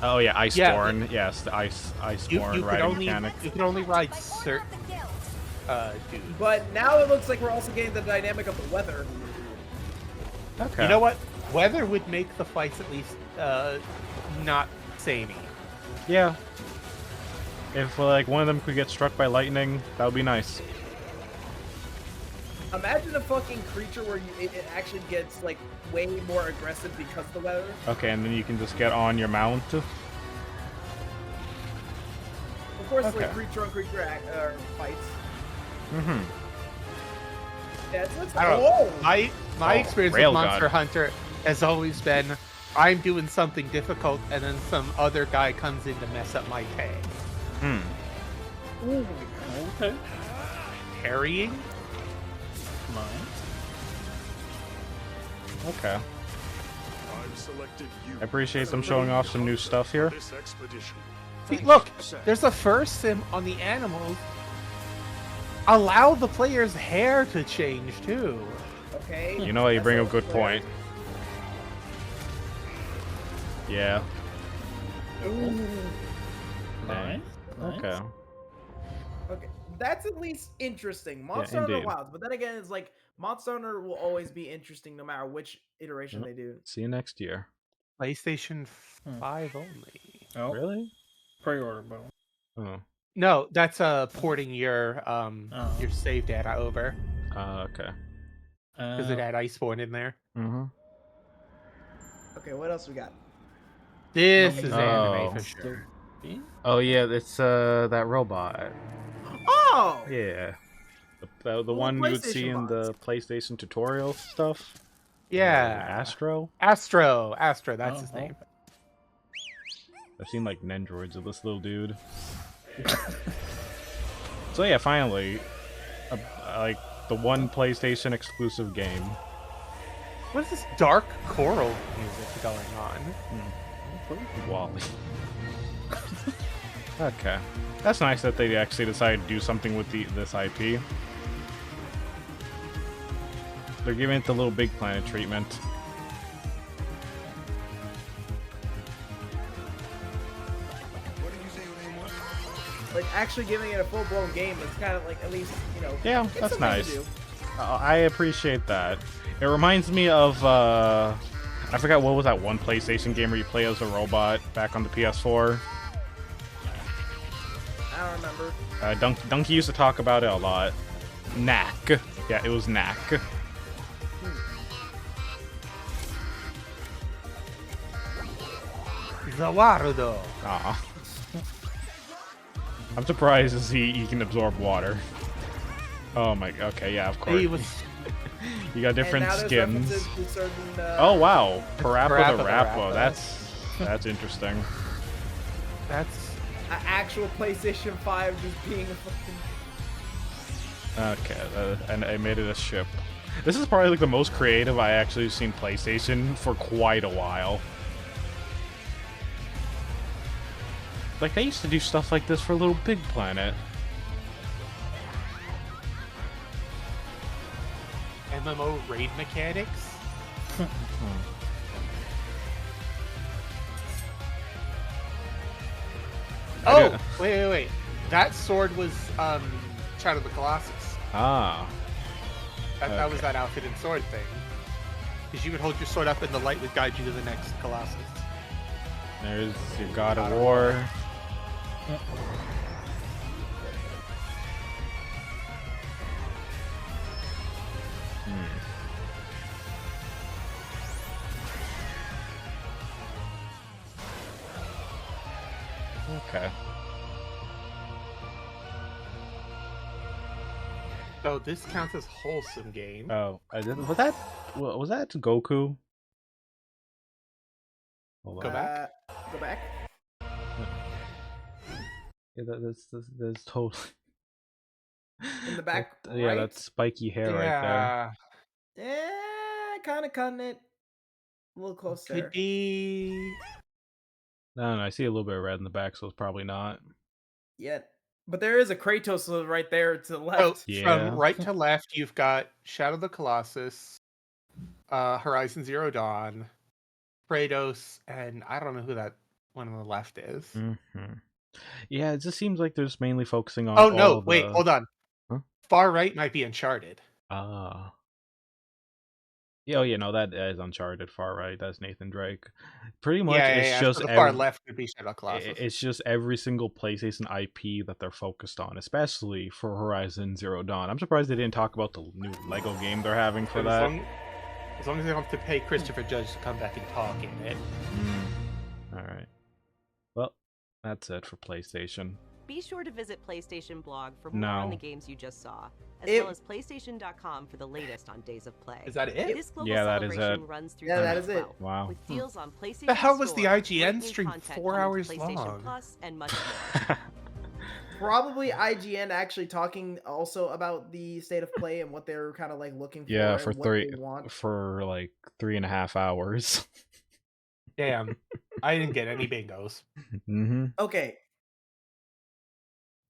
Oh yeah, Iceborne. Yes, the Iceborne riding mechanic. You can only ride certain dudes. But now it looks like we're also getting the dynamic of the weather. Okay. You know what? Weather would make the fights at least not samey. Yeah. If like one of them could get struck by lightning, that would be nice. Imagine a fucking creature where it actually gets like way more aggressive because of the weather. Okay, and then you can just get on your mount. Of course, Okay. like creature on creature fights. Yeah, it looks I don't know. My Oh, experience with Railgun. Monster Hunter has always been I'm doing something difficult and then some other guy comes in to mess up my pay. Ooh, okay. Parrying? Okay. I appreciate them showing off some new stuff here. See, look, there's a first sim on the animals. Allow the player's hair to change too. Okay. You know, you bring a good point. Yeah. Nice. Okay. Okay, that's at least interesting. Monster Hunter indeed. Wilds, but then again, it's like Monster Hunter will always be interesting no matter which iteration they do. See you next year. PlayStation 5 only. Oh, Really? Pre-order bone. Oh. No, that's porting your save data over. Okay. Because it had Iceborne in there. Mm-hmm. Okay, what else we got? This is anime for sure. Oh yeah, it's that robot. Oh! Yeah. The one you would see in the PlayStation tutorial stuff. Yeah. Astro? Astro, that's his name. I've seen like Nendroids of this little dude. So yeah, finally, like the one PlayStation exclusive game. What is this dark choral music going on? Wally. Okay, that's nice that they actually decided to do something with this IP. They're giving it the Little Big Planet treatment. Like, actually giving it a full-blown game is kind of like, at least, you know... Yeah, that's nice. I appreciate that. It reminds me of, I forgot what was that one PlayStation game where you play as a robot back on the PS4? I don't remember. Donkey used to talk about it a lot. Knack. Yeah, it was Knack. Zawarudo. Aw. I'm surprised he can absorb water. Oh my, okay, yeah, of course. He was... You got different skins. Certain, oh wow, Parappa the Rappa. That's interesting. That's an actual PlayStation 5 just being a fucking... Okay, and I made it a ship. This is probably like the most creative I actually seen PlayStation for quite a while. Like, they used to do stuff like this for Little Big Planet. MMO raid mechanics? Oh! Wait. That sword was, Shadow of the Colossus. Ah. That was that outfit and sword thing. Because you would hold your sword up and the light would guide you to the next Colossus. There's your God of War. Okay. So this counts as wholesome game. Oh, was that Goku? Go back. Go back. Yeah, that's totally. In the back, yeah, right? that's spiky hair right there. Yeah, kind of cutting it a little close Could there. be. No, I see a little bit of red in the back, so it's probably not. Yeah, but there is a Kratos right there to the left. Oh, from right to left, you've got Shadow of the Colossus, Horizon Zero Dawn, Kratos, and I don't know who that one on the left is. Yeah, it just seems like they're just mainly focusing on. Oh no! Wait, hold on. Huh? Far right might be Uncharted. Ah. Yeah, no, that is Uncharted. Far right, that's Nathan Drake. Pretty much, it's just so the far left could be Shadow of the Colossus. It's just every single PlayStation IP that they're focused on, especially for Horizon Zero Dawn. I'm surprised they didn't talk about the new Lego game they're having for that. As long as they don't have to pay Christopher Judge to come back and talk in it. Alright. Well, that's it for PlayStation. Be sure to visit PlayStation blog for more on the games you just saw, as well as PlayStation.com for the latest on Days of Play. Is that it? This global Yeah, that is celebration it. runs through that is it. Wow. With deals on PlayStation The hell was the Store, IGN great new stream content 4 coming to hours PlayStation long? Plus, and much more. Probably IGN actually talking also about the state of play and what they're kind of like looking for. Yeah, and for what they want. for like 3.5 hours. Damn, I didn't get any bingos. Okay.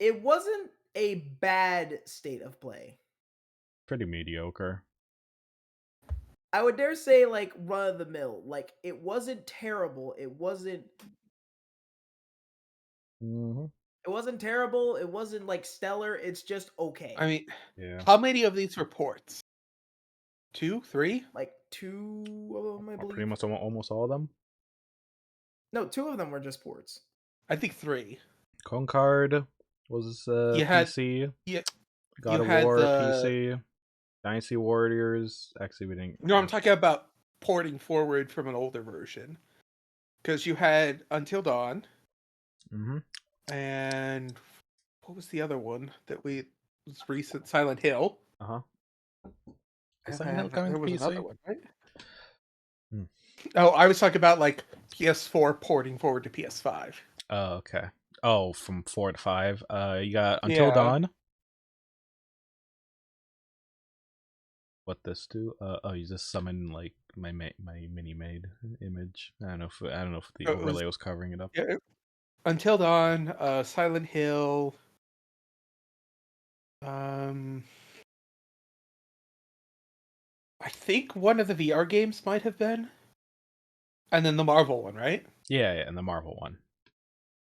It wasn't a bad state of play. Pretty mediocre. I would dare say like run of the mill. Like it wasn't terrible. It wasn't. It wasn't terrible. It wasn't like stellar. It's just okay. I mean, yeah. How many of these reports? 2, 3? Like 2 of them, I believe. Pretty much almost all of them. No, 2 of them were just ports. I think 3. Concord was You had PC. you, God you of had War the PC. Dynasty Warriors. Actually, we didn't. No, I'm talking about porting forward from an older version. Because you had Until Dawn. And what was the other one that was recent? Silent Hill. Is Silent Hill coming There to was PC? another one, right? Oh, I was talking about like PS4 porting forward to PS5. Oh, okay. Oh, from 4 to 5. You got Until Yeah. Dawn. What this do? Oh, you just summon like my mini made image. I don't know if the overlay was covering it up. Yeah, Until Dawn, Silent Hill. I think one of the VR games might have been, and then the Marvel one, right? Yeah, and the Marvel one.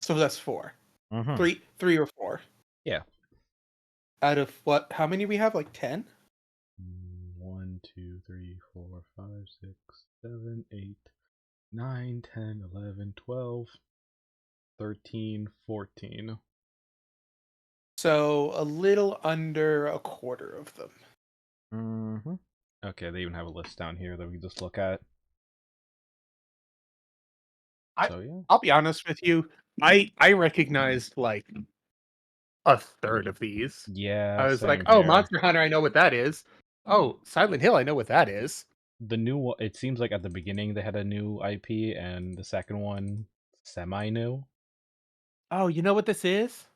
So that's 4. Mhm. 3 or 4. Yeah. Out of what? How many we have? Like 10? 1, 2, 3, 4, 5, 6, 7, 8, 9, 10, 11, 12, 13, 14. So a little under a quarter of them. Okay, they even have a list down here that we can just look at. I'll be honest with you. I recognized like a third of these. Yeah, I was like, same oh, here. Monster Hunter, I know what that is. Oh, Silent Hill, I know what that is. The new it seems like at the beginning they had a new IP, and the second one semi-new. Oh, you know what this is?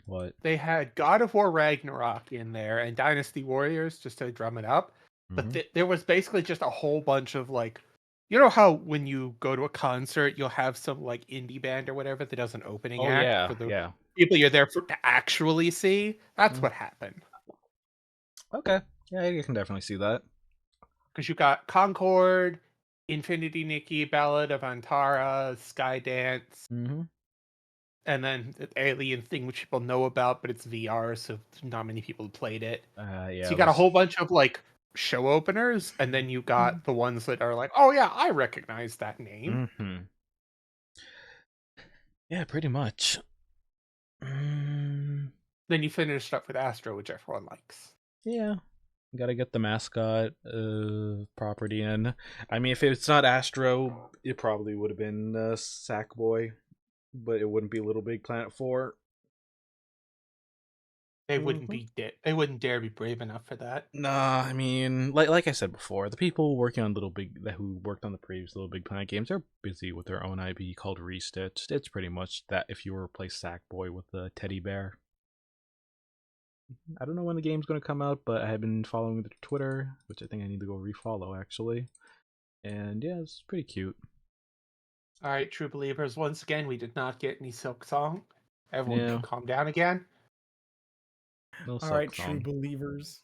What? They had God of War Ragnarok in there and Dynasty Warriors just to drum it up. But there was basically just a whole bunch of like, you know how when you go to a concert, you'll have some like indie band or whatever that does an opening act for the people you're there to actually see? That's what happened. Okay. Yeah, you can definitely see that. Because you got Concord, Infinity Nikki, Ballad of Antara, Skydance, and then the Alien thing, which people know about, but it's VR, so not many people played it. Yeah. So you got a whole bunch of like show openers, and then you got the ones that are like, oh yeah, I recognize that name. Yeah, pretty much. Then you finished up with Astro, which everyone likes. Yeah. Gotta get the mascot property in. I mean, if it's not Astro, it probably would have been Sackboy, but it wouldn't be Little Big Planet 4. They wouldn't be they wouldn't dare be brave enough for that. Nah, I mean, like I said before, the people working on who worked on the previous Little Big Planet games are busy with their own IP called Restitched. It's pretty much that if you replace Sackboy with a teddy bear. I don't know when the game's going to come out, but I have been following the Twitter, which I think I need to go refollow actually. And yeah, it's pretty cute. All right, true believers. Once again, we did not get any Silk Song. Everyone can calm down again. No All right, Silk Song. true believers.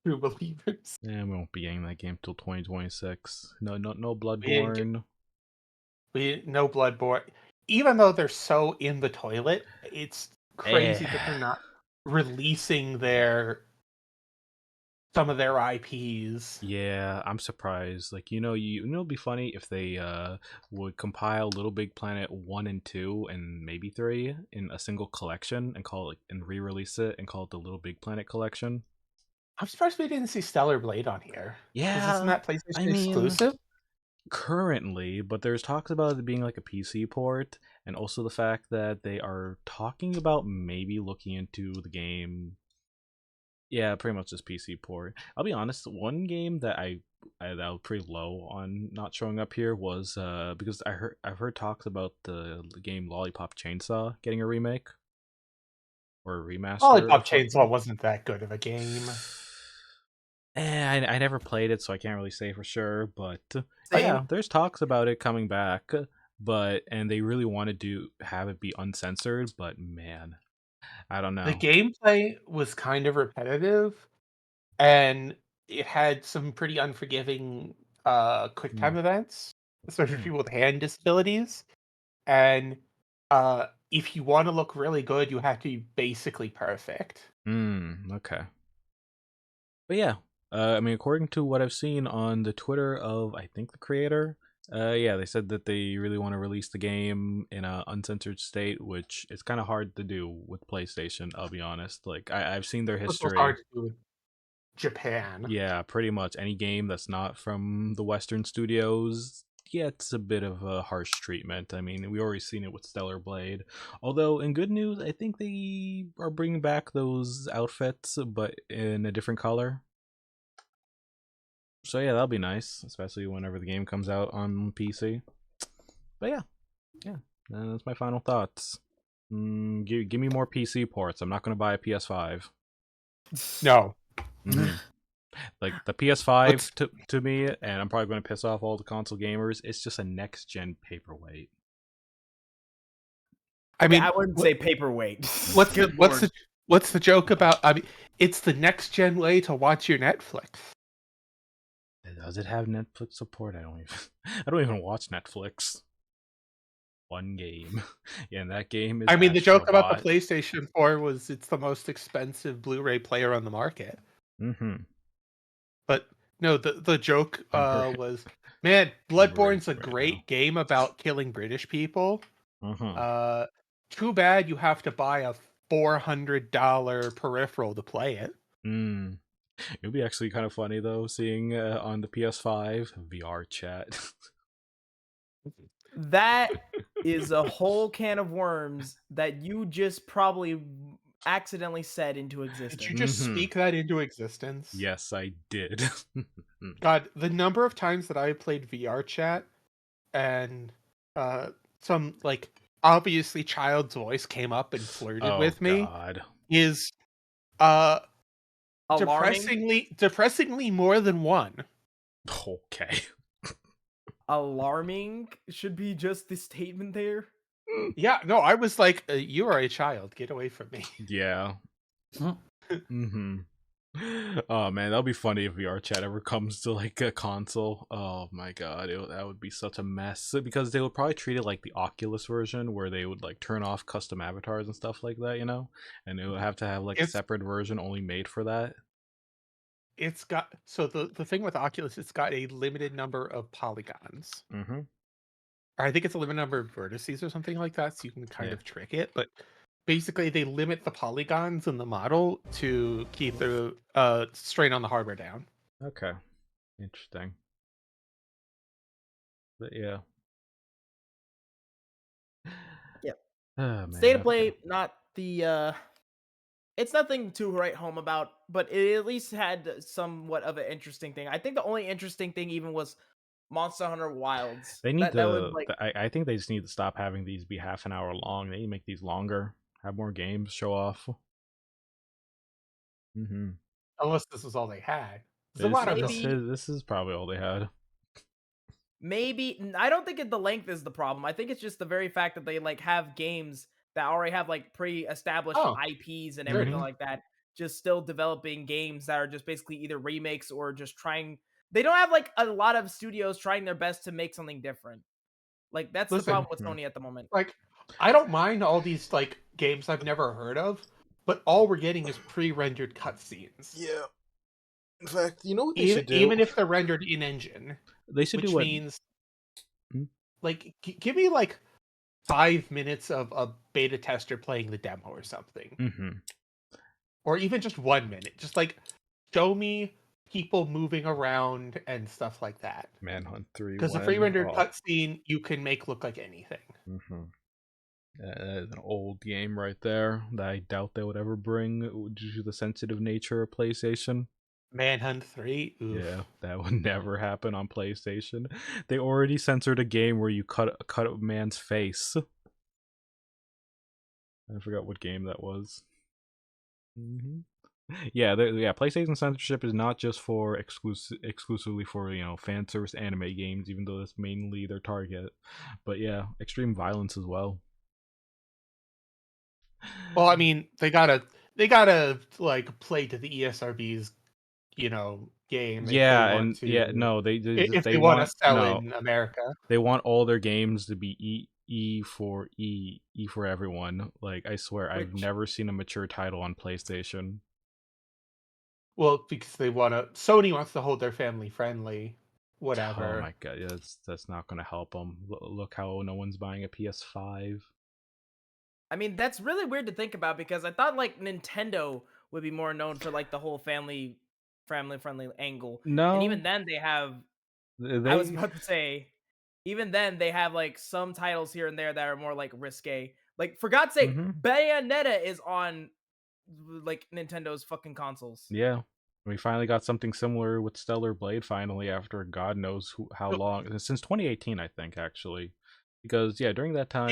True believers. Yeah, we won't be getting that game till 2026. No Bloodborne. No Bloodborne. Even though they're so in the toilet, it's crazy that they're not releasing some of their IPs. Yeah, I'm surprised. Like, it'd be funny if they would compile Little Big Planet 1 and 2 and maybe 3 in a single collection and call it and re-release it and call it the Little Big Planet collection. I'm surprised we didn't see Stellar Blade on here. Yeah, isn't that PlayStation exclusive? Currently, but there's talks about it being like a PC port, and also the fact that they are talking about maybe looking into the game. Yeah, pretty much just PC port. I'll be honest, one game that that was pretty low on not showing up here was because I've heard talks about the game Lollipop Chainsaw getting a remake or a remaster. Lollipop Chainsaw wasn't that good of a game. I never played it, so I can't really say for sure. But yeah, there's talks about it coming back. And they really want to have it be uncensored. But man, I don't know. The gameplay was kind of repetitive, and it had some pretty unforgiving quick time events, especially for people with hand disabilities. And if you want to look really good, you have to be basically perfect. Okay. But yeah, I mean, according to what I've seen on the Twitter of, I think, the creator, Yeah, they said that they really want to release the game in a uncensored state, which it's kind of hard to do with PlayStation. I'll be honest. Like I've seen their This was hard history. to do with Japan. Yeah, pretty much any game that's not from the Western studios gets a bit of a harsh treatment. I mean, we already seen it with Stellar Blade. Although, in good news, I think they are bringing back those outfits, but in a different color. So yeah, that'll be nice, especially whenever the game comes out on PC. But yeah, that's my final thoughts. Give me more PC ports. I'm not gonna buy a PS5. No. Like the PS5 to me, and I'm probably going to piss off all the console gamers. It's just a next gen paperweight. I mean, I wouldn't say paperweight. What's the joke about? I mean, it's the next gen way to watch your Netflix. Does it have Netflix support? I don't even watch Netflix. One game. Yeah, and that game is I mean, the joke about the PlayStation 4 was it's the most expensive Blu-ray player on the market. But no, the joke was, man, Bloodborne's a great game about killing British people. Too bad you have to buy a $400 peripheral to play it. It would be actually kind of funny though, seeing on the PS5 VR chat. That is a whole can of worms that you just probably accidentally said into existence. Did you just speak that into existence? Yes, I did. God, the number of times that I played VR chat and some like obviously child's voice came up and flirted with me is depressingly more than one. Okay. Alarming should be just the statement there. Yeah, no, I was like, you are a child, get away from me. Yeah. Oh man, that'll be funny if VR chat ever comes to like a console. Oh my god, that would be such a mess, because they would probably treat it like the Oculus version, where they would like turn off custom avatars and stuff like that, you know, and it would have to have like a separate version only made for that. It's got, so the thing with Oculus, it's got a limited number of polygons. Or I think it's a limited number of vertices or something like that, so you can kind of trick it. But basically, they limit the polygons in the model to keep the strain on the hardware down. Okay, interesting. But yeah. Yep. Oh, man, State of Play, not the it's nothing to write home about, but it at least had somewhat of an interesting thing. I think the only interesting thing even was Monster Hunter Wilds. They need to. I think they just need to stop having these be half an hour long. They need to make these longer. Have more games show off. Unless this was all they had. This is probably all they had. Maybe I don't think the length is the problem. I think it's just the very fact that they like have games that already have like pre-established IPs and everything like that, just still developing games that are just basically either remakes or just trying. They don't have like a lot of studios trying their best to make something different. Like that's the problem with Sony at the moment. Like, I don't mind all these like games I've never heard of, but all we're getting is pre-rendered cutscenes. Yeah. In fact, you know what they even, should do? Even if they're rendered in engine, they should do what means like give me like 5 minutes of a beta tester playing the demo or something, or even just 1 minute. Just like show me people moving around and stuff like that. Manhunt 3, because the pre-rendered cutscene you can make look like anything. That is an old game right there that I doubt they would ever bring due to the sensitive nature of PlayStation. Manhunt 3? Oof. Yeah, that would never happen on PlayStation. They already censored a game where you cut a man's face. I forgot what game that was. Yeah, PlayStation censorship is not just for exclusively for, you know, fan service anime games, even though that's mainly their target. But yeah, extreme violence as well. Well, I mean, they gotta like play to the ESRB's, you know, game. Yeah, if they want to sell in America, they want all their games to be E for everyone. Like, I swear, I've never seen a mature title on PlayStation. Well, because Sony wants to hold their family friendly. whatever. Oh my god, yeah, that's not gonna help them. Look how no one's buying a PS5. I mean, that's really weird to think about because I thought like Nintendo would be more known for like the whole family friendly angle. And No, even then they have I was they about to say even then they have like some titles here and there that are more like risque. Like for God's sake, mm-hmm. Bayonetta is on like Nintendo's fucking consoles. Yeah. We finally got something similar with Stellar Blade finally after God knows how long. Since 2018, I think, actually. Because, yeah, during that time...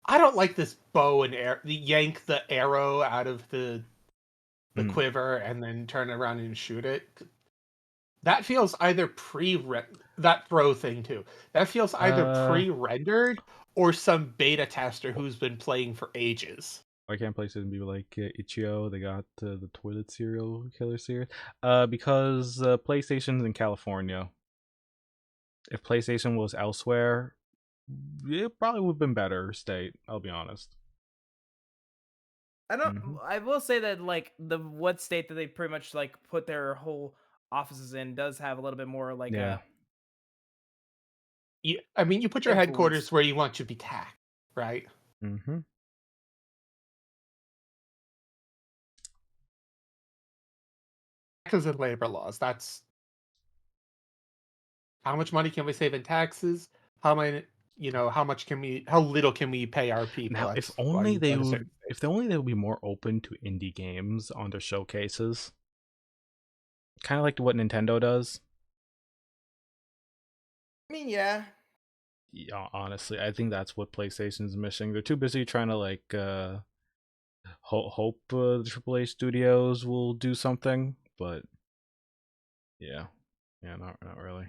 I don't like this bow and arrow. Yank the arrow out of the quiver and then turn around and shoot it. That feels either that throw thing too. That feels either pre-rendered or some beta tester who's been playing for ages. Why can't PlayStation be like Ichio? They got the toilet cereal killer series. Because PlayStation's in California. If PlayStation was elsewhere, it probably would have been better state. I'll be honest. I don't. I will say that like the what state that they pretty much like put their whole offices in does have a little bit more like Yeah. I mean, you put your influence. headquarters where you want to be taxed, right? Mm-hmm. Taxes and labor laws. That's how much money can we save in taxes? How much how little can we pay our people? Now, if only they would be more open to indie games on their showcases. Kind of like what Nintendo does. I mean, yeah. Yeah, honestly, I think that's what PlayStation's missing. They're too busy trying to like hope the AAA studios will do something, but yeah, not really.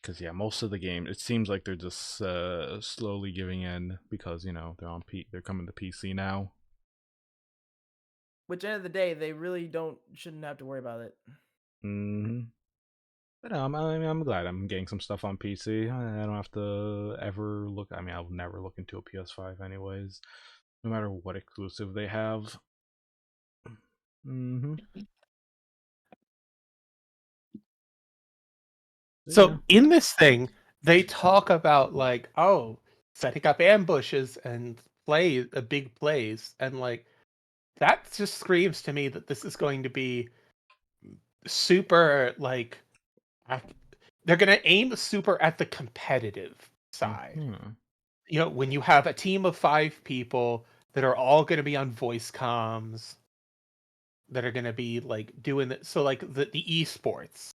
Because yeah, most of the game, it seems like they're just slowly giving in because they're coming to PC now. Which end of the day, they really shouldn't have to worry about it. Mm-hmm. But I'm glad I'm getting some stuff on PC. I don't have to ever look. I mean, I'll never look into a PS5 anyways, no matter what exclusive they have. Mm-hmm. So in this thing, they talk about like, setting up ambushes and big plays, and like that just screams to me that this is going to be super like they're going to aim super at the competitive side. Mm-hmm. When you have a team of 5 people that are all going to be on voice comms that are going to be like doing it, so like the esports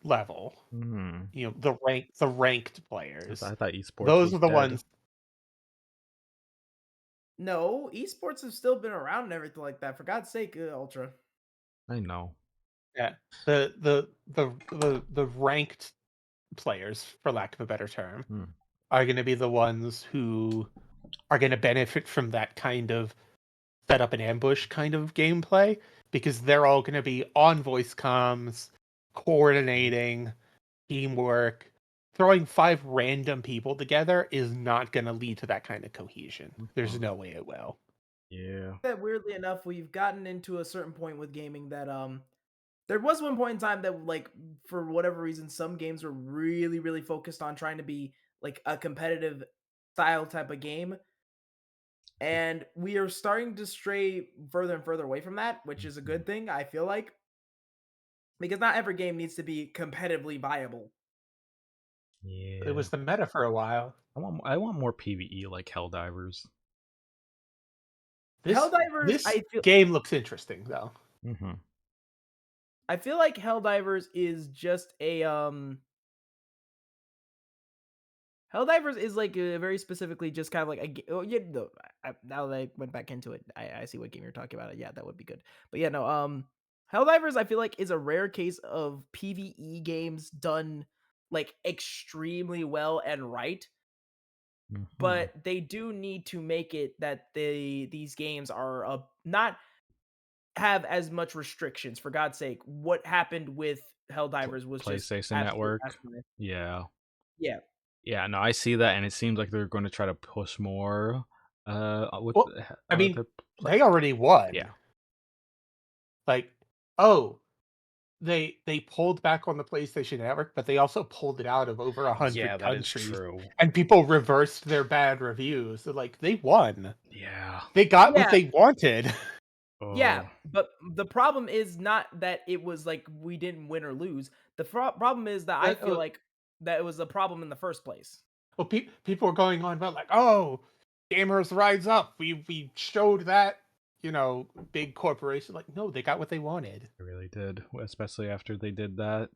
level, the ranked players. I thought esports those was are the dead. ones. No, esports have still been around and everything like that. For God's sake, Ultra. I know. Yeah, the ranked players, for lack of a better term, are going to be the ones who are going to benefit from that kind of set up an ambush kind of gameplay, because they're all going to be on voice comms, coordinating, teamwork. Throwing 5 random people together is not going to lead to that kind of cohesion. There's no way it will. Yeah. That weirdly enough, we've gotten into a certain point with gaming that there was one point in time that like for whatever reason some games were really really focused on trying to be like a competitive style type of game. And we are starting to stray further and further away from that, which is a good thing, I feel like. Because not every game needs to be competitively viable. Yeah. It was the meta for a while. I want more PvE like Helldivers. This game looks interesting though. Mm-hmm. I feel like Helldivers is just a Helldivers is like very specifically just kind of like now that I went back into it, I see what game you're talking about. Yeah, that would be good. But yeah, no, Helldivers I feel like is a rare case of PvE games done like extremely well and right. Mm-hmm. But they do need to make it that these games are not have as much restrictions. For God's sake, what happened with Helldivers was PlayStation just Network. Yeah. No, I see that, and it seems like they're going to try to push more. They already won. Yeah. Like, they pulled back on the PlayStation Network, but they also pulled it out of over 100 Yeah, that is countries, true. and people reversed their bad reviews. They're like, they won. Yeah. They got what Yeah. they wanted. Yeah, Oh. but the problem is not that it was like we didn't win or lose. The problem is that I feel like that it was a problem in the first place. Well, people are going on about like, oh, gamers rise up. We showed that, big corporation. Like, no, they got what they wanted. They really did, especially after they did that.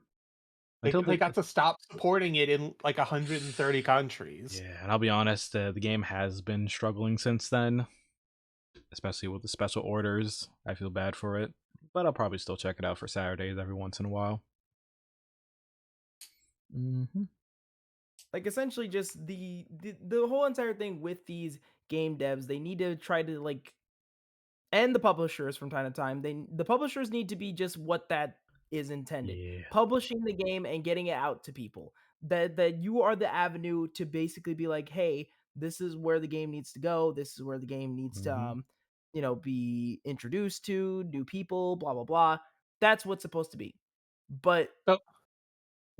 They got to stop supporting it in like 130 countries. Yeah, and I'll be honest, the game has been struggling since then, especially with the special orders. I feel bad for it, but I'll probably still check it out for Saturdays every once in a while. Like essentially just the whole entire thing with these game devs, they need to try to like, and the publishers from time to time, the publishers need to be just what that is intended. Yeah. Publishing the game and getting it out to people. That you are the avenue to basically be like, hey, this is where the game needs to go. This is where the game needs to be introduced to new people, blah blah blah. That's what's supposed to be. But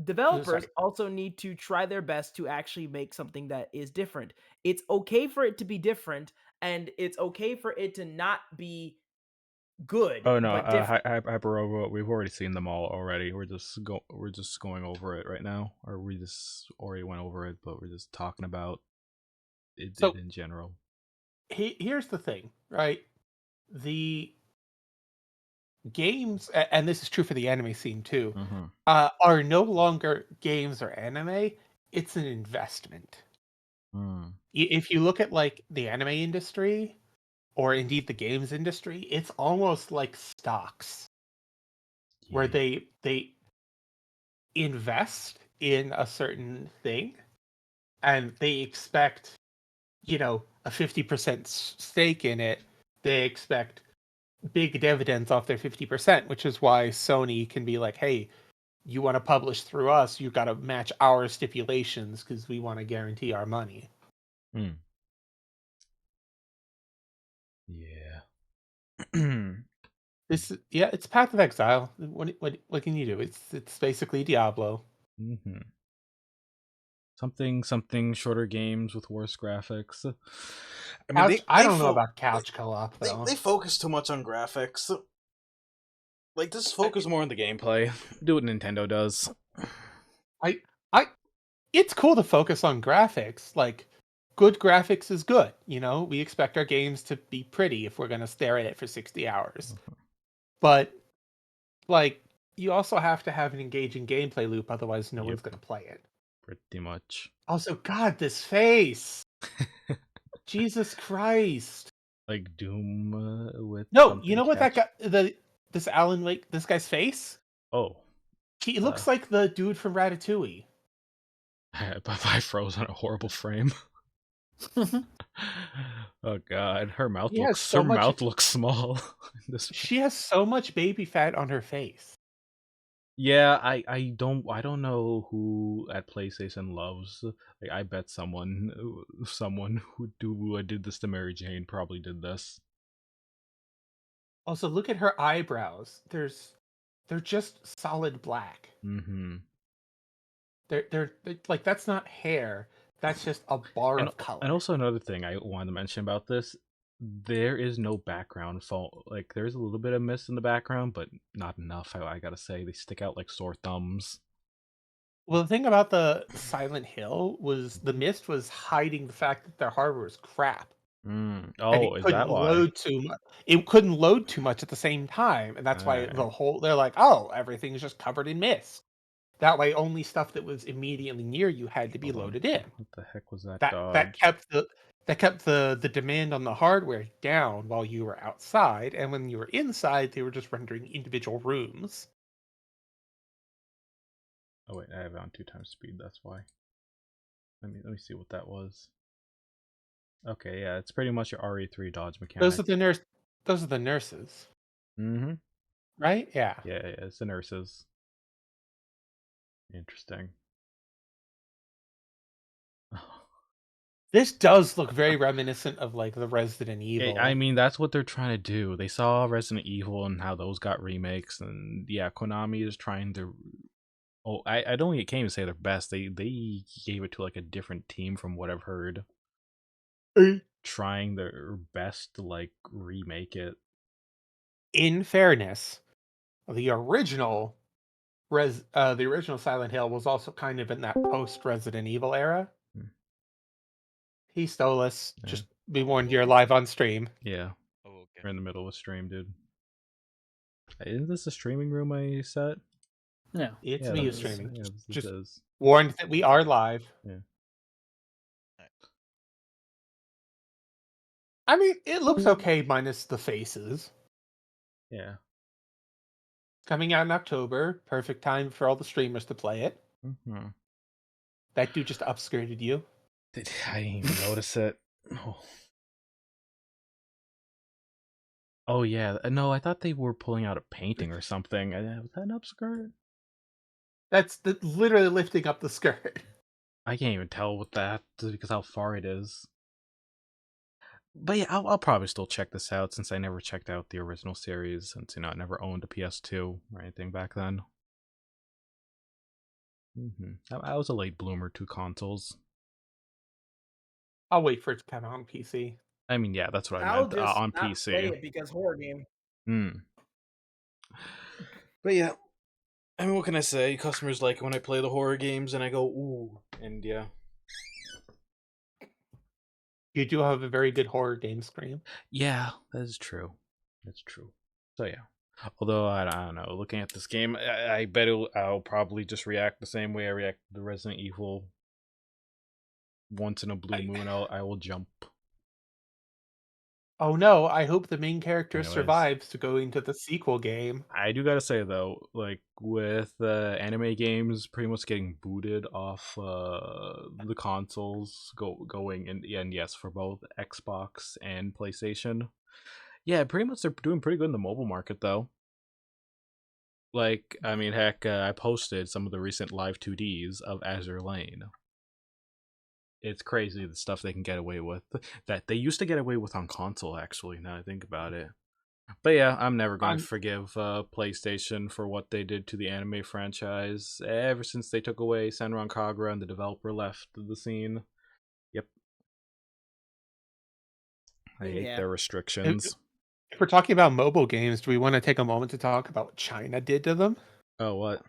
developers also need to try their best to actually make something that is different. It's okay for it to be different, and it's okay for it to not be good. Oh no, but different. Hyper we've already seen them all already. We're just going over it right now, or we just already went over it, but we're just talking about it in general. Here's the thing, right? The games, and this is true for the anime scene too, are no longer games or anime. It's an investment. If you look at like the anime industry, or indeed the games industry, it's almost like stocks, where they invest in a certain thing, and they expect, a 50% stake in it. They expect big dividends off their 50%, which is why Sony can be like, hey, you want to publish through us, you got to match our stipulations because we want to guarantee our money. Yeah. It's Path of Exile. What can you do? It's basically Diablo. Something shorter games with worse graphics. I mean, I don't know about couch co-op though. They focus too much on graphics. Like, just focus more on the gameplay. Do what Nintendo does. It's cool to focus on graphics. Like, good graphics is good. We expect our games to be pretty if we're gonna stare at it for 60 hours. But like, you also have to have an engaging gameplay loop, otherwise no one's gonna play it. Pretty much. Also, God, this face! Jesus Christ! Like Doom with no, you know what that guy, this Alan Wake, this guy's face? Oh, he looks like the dude from Ratatouille. But I froze on a horrible frame. Oh God, her mouth looks small. She has so much baby fat on her face. Yeah, I don't know who at PlayStation loves. Like, I bet someone who did this to Mary Jane probably did this. Also, look at her eyebrows. They're just solid black. They're like, that's not hair. That's just a bar of color. And also another thing I wanted to mention about this, there is no background fault. Like, there's a little bit of mist in the background, but not enough. I gotta say, they stick out like sore thumbs. Well, the thing about the Silent Hill was the mist was hiding the fact that their hardware was crap. Oh, is that why? It couldn't load too much at the same time, and that's why they're like, oh, everything's just covered in mist. That way, only stuff that was immediately near you had to be loaded in. What the heck was that? That kept the demand on the hardware down while you were outside, and when you were inside, they were just rendering individual rooms. Oh wait, I have it on 2x speed. That's why. Let me see what that was. Okay, yeah, it's pretty much your RE3 dodge mechanic. Those are the nurses. Right? Yeah. Yeah, it's the nurses. Interesting. This does look very reminiscent of like the Resident Evil. I mean, that's what they're trying to do. They saw Resident Evil and how those got remakes, and yeah, Konami is trying to. Oh, I don't think it came to say their best. They gave it to like a different team from what I've heard. Trying their best to like remake it. In fairness, the original Silent Hill was also kind of in that post Resident Evil era. He stole us. Yeah. Just be warned, you're live on stream. Yeah. Oh, okay. We're in the middle of a stream, dude. Isn't this a streaming room I set? No. It's me streaming. Yeah, just warned that we are live. Yeah. I mean, it looks okay minus the faces. Yeah. Coming out in October. Perfect time for all the streamers to play it. Mm-hmm. That dude just upskirted you. I didn't even notice it. Oh yeah, no, I thought they were pulling out a painting or something. Was that an upskirt? That's literally lifting up the skirt. I can't even tell with that because how far it is. But yeah, I'll probably still check this out since I never checked out the original series, since I never owned a PS2 or anything back then. I was a late bloomer to consoles. I'll wait for it to come out on PC. I mean, yeah, that's what I meant. On PC. Play it because horror game. But yeah, I mean, what can I say? Customers like it when I play the horror games, and I go ooh, and yeah. You do have a very good horror game scream. Yeah, that is true. That's true. So yeah. Although I don't know, looking at this game, I bet I'll probably just react the same way I react to the Resident Evil. Once in a blue moon, I will jump. Oh no! I hope the main character survives to go into the sequel game. I do gotta say though, like with anime games pretty much getting booted off the consoles, going and yes for both Xbox and PlayStation. Yeah, pretty much they're doing pretty good in the mobile market though. Like, I mean, heck, I posted some of the recent live 2Ds of Azure Lane. It's crazy the stuff they can get away with that they used to get away with on console, actually, now I think about it. But yeah, I'm never going to forgive PlayStation for what they did to the anime franchise ever since they took away Senran Kagura and the developer left the scene. Yep. I hate their restrictions. If we're talking about mobile games, do we want to take a moment to talk about what China did to them? Oh, what?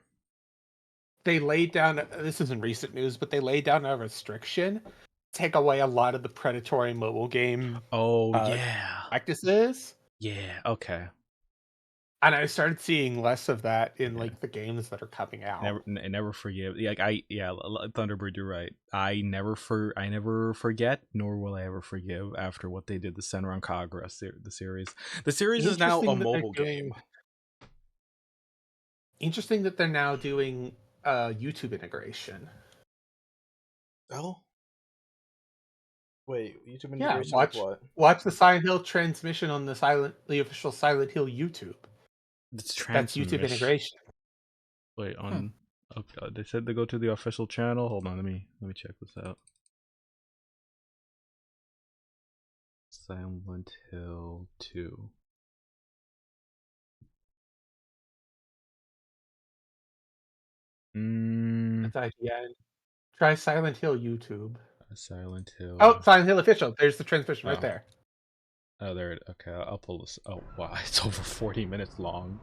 They laid down, this isn't recent news, but they laid down a restriction to take away a lot of the predatory mobile game practices. Yeah, okay. And I started seeing less of that in like the games that are coming out. Never forgive. Like Thunderbird, you're right. I never forget, nor will I ever forgive after what they did to Senran Kagura the series. The series is now a mobile game. Interesting that they're now doing YouTube integration. Oh. Wait, YouTube integration with what? Watch the Silent Hill transmission on the official Silent Hill YouTube. That's YouTube integration. Wait, on okay, they said they go to the official channel. Hold on, let me check this out. Silent Hill 2. That's IGN. Try Silent Hill YouTube. Silent Hill. Oh, Silent Hill official. There's the transmission right there. Oh, there. Okay, I'll pull this. Oh, wow, it's over 40 minutes long.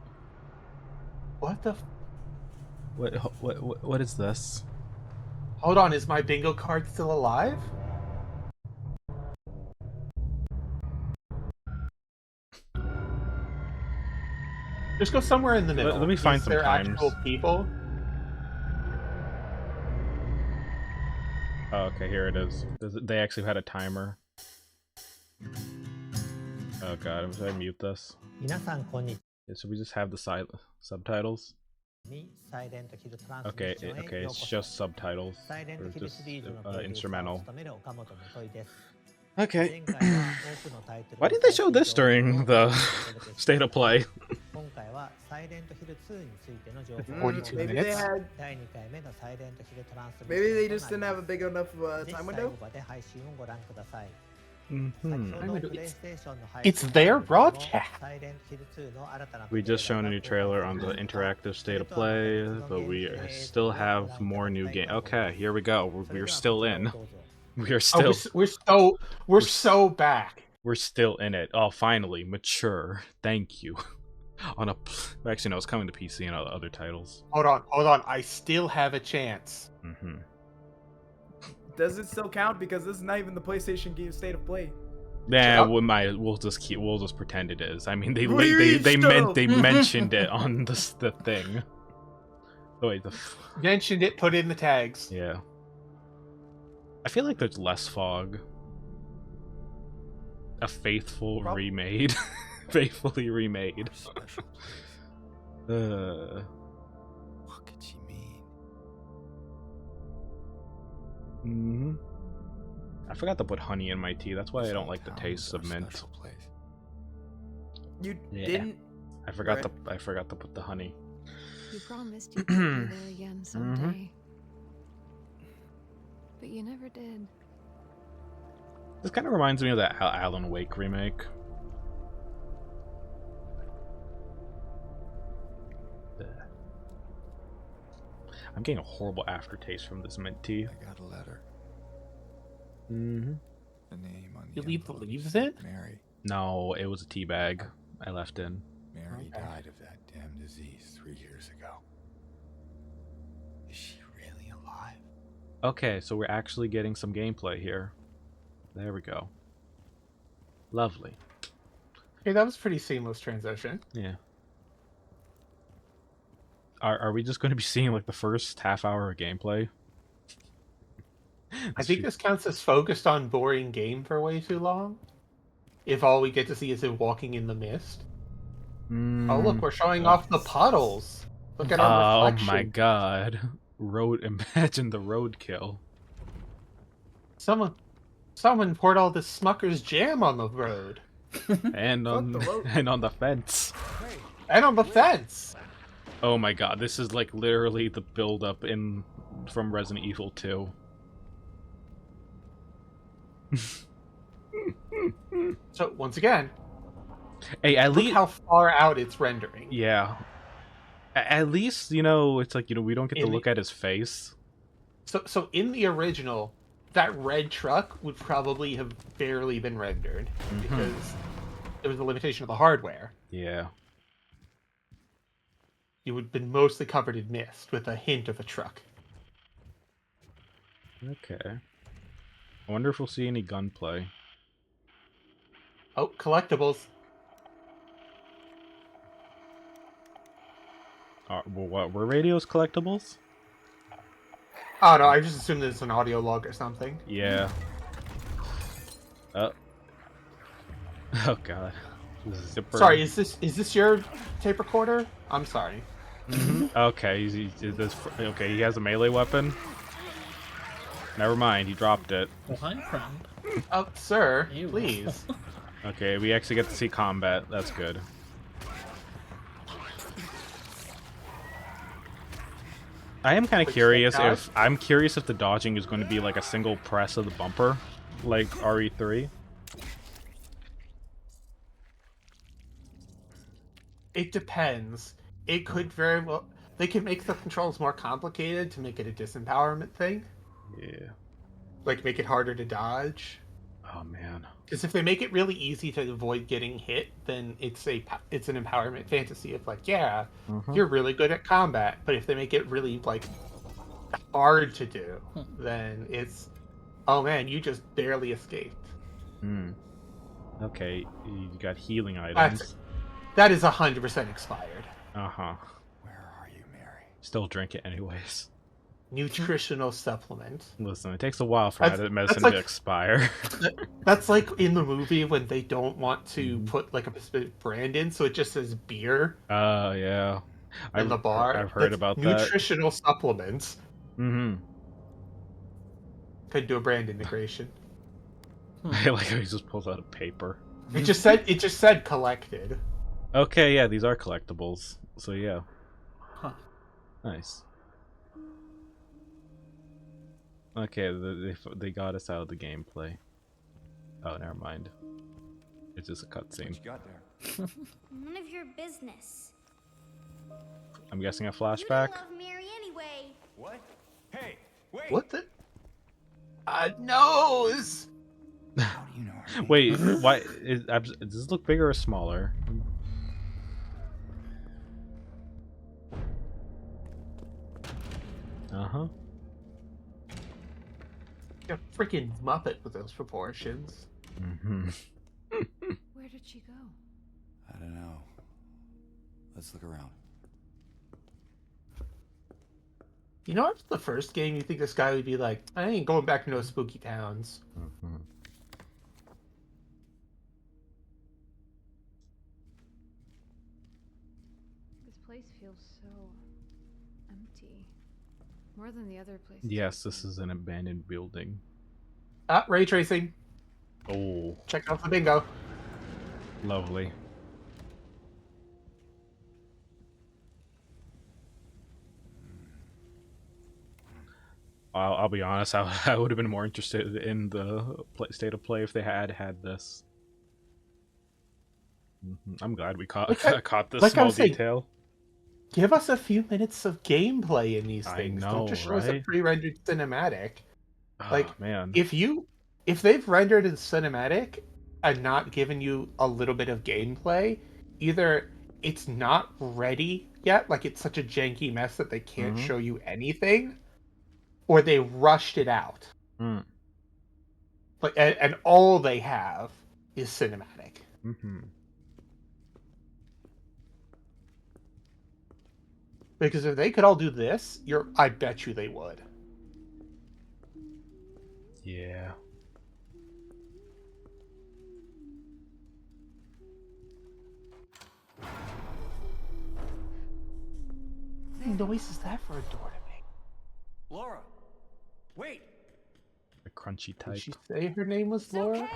What the? What is this? Hold on, is my bingo card still alive? Just go somewhere in the middle. Let me find some times. Actual people. Oh, okay, here it is. They actually had a timer. Oh god, should I mute this? Yeah, so we just have the subtitles? Okay, it's just subtitles. Or just instrumental. Okay. Why didn't they show this during the State of Play? 42 maybe minutes. Maybe they just didn't have a big enough time window. It's their broadcast. We just shown a new trailer on the interactive state of play, but we still have more new game. Okay, here we go. We're still in. We are still. We're so back. We're still in it. Oh, finally, mature. Thank you. On a actually no, it's coming to PC and other titles. Hold on. I still have a chance. Does it still count? Because this is not even the PlayStation game state of play. Yeah, we'll just pretend it is. I mean, they mentioned it on the thing. Oh wait, mentioned it. Put in the tags. Yeah. I feel like there's less fog. A faithful remade. Faithfully remade. What could she mean? I forgot to put honey in my tea. That's why I don't like the taste of mint. You didn't. I forgot to put the honey. You promised you'd be there again someday. But you never did. This kind of reminds me of that Alan Wake remake. I'm getting a horrible aftertaste from this mint tea. I got a letter. The name on the You leave the leaves in? Mary. No, it was a tea bag I left in. Mary died of that damn disease 3 years ago. Is she really alive? Okay, so we're actually getting some gameplay here. There we go. Lovely. Okay, that was a pretty seamless transition. Yeah. Are we just going to be seeing like the first half hour of gameplay? I think this counts as focused on boring game for way too long. If all we get to see is him walking in the mist. Oh look, we're showing off the puddles. Look at our reflection. Oh my god. Imagine the roadkill. Someone poured all this Smucker's jam on the road. and on the fence. And on the fence. Oh my god, this is like literally the build-up from Resident Evil 2. So once again, hey, at least how far out it's rendering. Yeah. At least, you know, it's like, you know, we don't get to look at his face. So in the original, that red truck would probably have barely been rendered because it was the limitation of the hardware. Yeah. You would have been mostly covered in mist with a hint of a truck. Okay. I wonder if we'll see any gunplay. Oh, collectibles. Were radios collectibles? Oh no, I just assumed it's an audio log or something. Yeah. Oh. Oh god. Zipper. Sorry, is this your tape recorder? I'm sorry. Okay, okay, he has a melee weapon. Never mind, he dropped it. Oh, hi, friend. Oh, sir, please. Okay, we actually get to see combat. That's good. I am kind of curious if the dodging is going to be like a single press of the bumper, like RE3. It depends. It could very well. They could make the controls more complicated to make it a disempowerment thing. Yeah. Like make it harder to dodge. Oh man. Because if they make it really easy to avoid getting hit, then it's an empowerment fantasy of like, yeah, you're really good at combat. But if they make it really like hard to do, then it's, oh man, you just barely escaped. Okay, you got healing items. That is 100% expired. Uh-huh. Where are you, Mary? Still drink it anyways. Nutritional supplement. Listen, it takes a while for medicine to expire. That's like in the movie when they don't want to put like a specific brand in, so it just says beer. Yeah. In the bar. I've heard about that. Nutritional supplements. Mm-hmm. Could do a brand integration. I like how he just pulls out a paper. It just said collected. Okay, yeah, these are collectibles. So yeah. Huh. Nice. Okay, they got us out of the gameplay. Oh, never mind. It's just a cutscene. What you got there? None of your business. I'm guessing a You flashback. didn't love Mary anyway. What? Hey, wait! What the? Nose! How do you know her name? Wait, why does this look bigger or smaller? Uh-huh. A freaking Muppet with those proportions. Mm-hmm. Where did she go? I don't know. Let's look around. You know, after the first game, you think this guy would be like, I ain't going back to no spooky towns. Mm-hmm. This place feels so empty. More than the other places. Yes, this is an abandoned building. Ah, ray tracing. Oh. Check out the bingo. Lovely. I'll be honest, I would have been more interested in the state of play if they had this. I'm glad we caught this small detail. Give us a few minutes of gameplay in these things. I know, Don't just show us a pre-rendered cinematic. Like, man. If they've rendered a cinematic and not given you a little bit of gameplay, either it's not ready yet, like it's such a janky mess that they can't show you anything, or they rushed it out. Like, and all they have is cinematic. Because if they could all do this, I bet you they would. Yeah. What noise is that for a door to make? Laura, wait! The crunchy type. Did she say her name was Laura? Okay,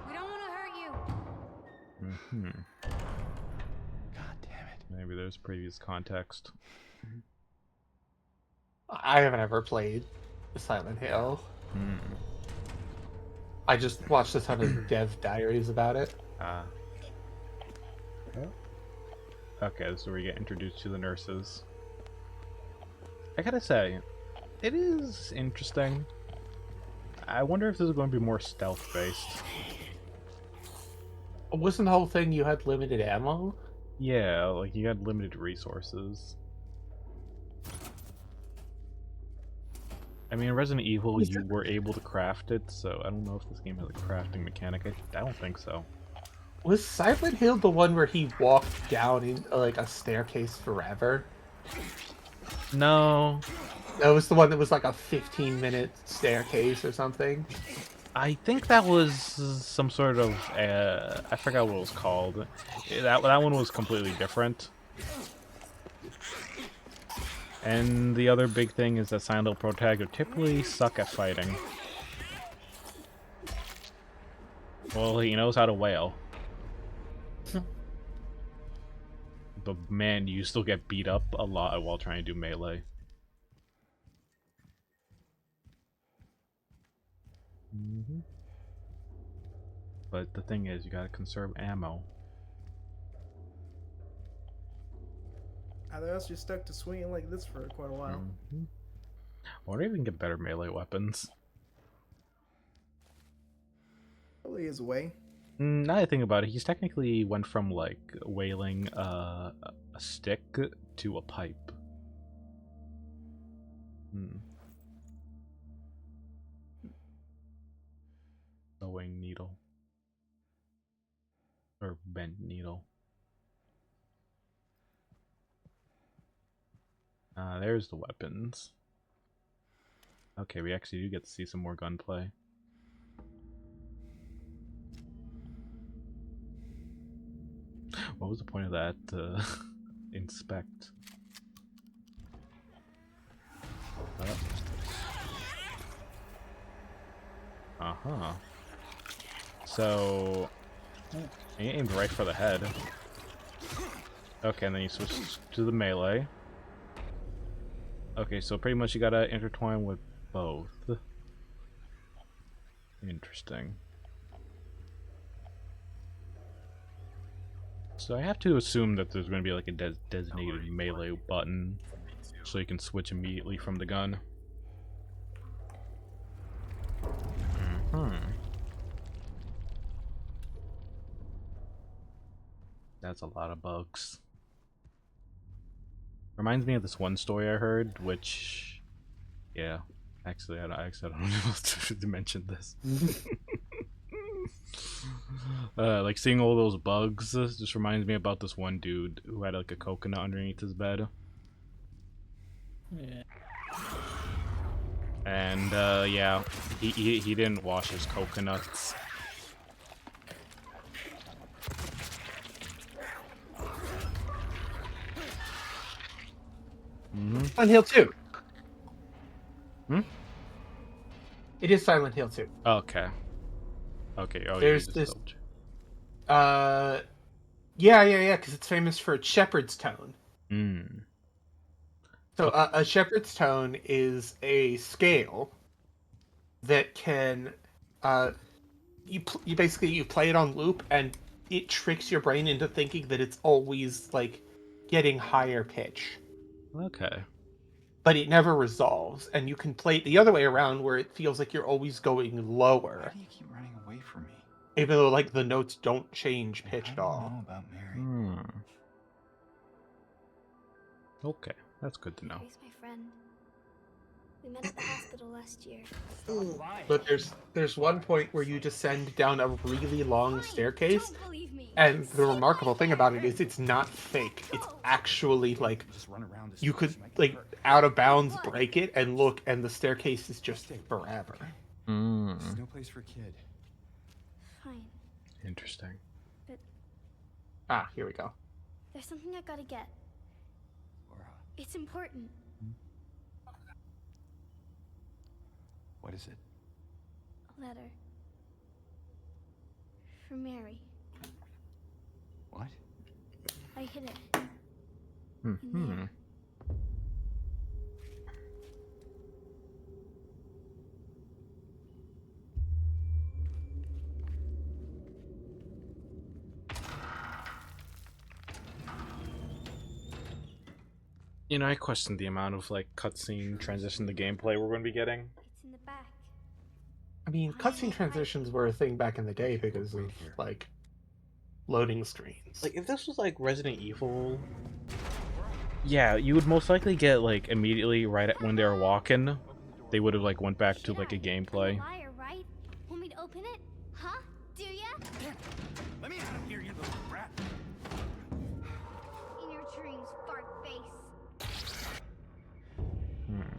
we don't want to hurt you. God damn it. Maybe there's previous context. I haven't ever played Silent Hill. I just watched a ton of dev diaries about it. Okay, this is where we get introduced to the nurses. I gotta say, it is interesting. I wonder if this is going to be more stealth-based. Wasn't the whole thing you had limited ammo? Yeah, like you had limited resources. I mean, in Resident Evil, you were able to craft it, so I don't know if this game has a crafting mechanic. I don't think so. Was Silent Hill the one where he walked down in like a staircase forever? No. That was the one that was like a 15-minute staircase or something. I think that was some sort of I forgot what it was called. That one was completely different. And the other big thing is that Silent Hill protagonists typically suck at fighting. Well, he knows how to wail. But man, you still get beat up a lot while trying to do melee. But the thing is, you gotta conserve ammo. Otherwise, you're stuck to swinging like this for quite a while. I wonder if we can get better melee weapons. Probably is a way. Now that I think about it, he's technically went from like wailing a stick to a pipe. Sewing needle. Or bent needle. There's the weapons. Okay, we actually do get to see some more gunplay. What was the point of that? Inspect. So, he aimed right for the head. Okay, and then you switch to the melee. Okay, so pretty much you gotta intertwine with both. Interesting. So I have to assume that there's going to be like a designated melee button, so you can switch immediately from the gun. That's a lot of bugs. Reminds me of this one story I heard, which, yeah, actually I don't know if to mention this. Like seeing all those bugs just reminds me about this one dude who had like a coconut underneath his bed. Yeah. And yeah, he didn't wash his coconuts. Silent Hill 2. Hmm? It is Silent Hill 2. Okay. Okay. Oh, there's yeah, this. Yeah, because it's famous for its shepherd's tone. So a shepherd's tone is a scale that can, you play it on loop, and it tricks your brain into thinking that it's always like getting higher pitch. Okay. But it never resolves, and you can play it the other way around, where it feels like you're always going lower. Why do you keep running away from me? Even though like the notes don't change pitch at all. How do you know about Mary? Okay, that's good to know. Mary's my friend. We met at the hospital last year. But there's one point where you descend down a really long staircase, and the remarkable thing about it is it's not fake. It's actually like you could like out of bounds break it and look, and the staircase is just forever. There's no place for a kid. Fine. Interesting. But here we go. there's something I gotta get. It's important. What is it? A letter. From Mary. What? I hid it. In there. You know, I question the amount of like cutscene transition to gameplay we're going to be getting. It's in the back. I mean, cutscene transitions were a thing back in the day because of like loading screens. Like if this was like Resident Evil, yeah, you would most likely get like immediately right at when they were walking, they would have like went back to like a gameplay. Liar, right? Want me to open it? Huh? Do ya? Let me out of here, you little brat. In your dreams, fart face.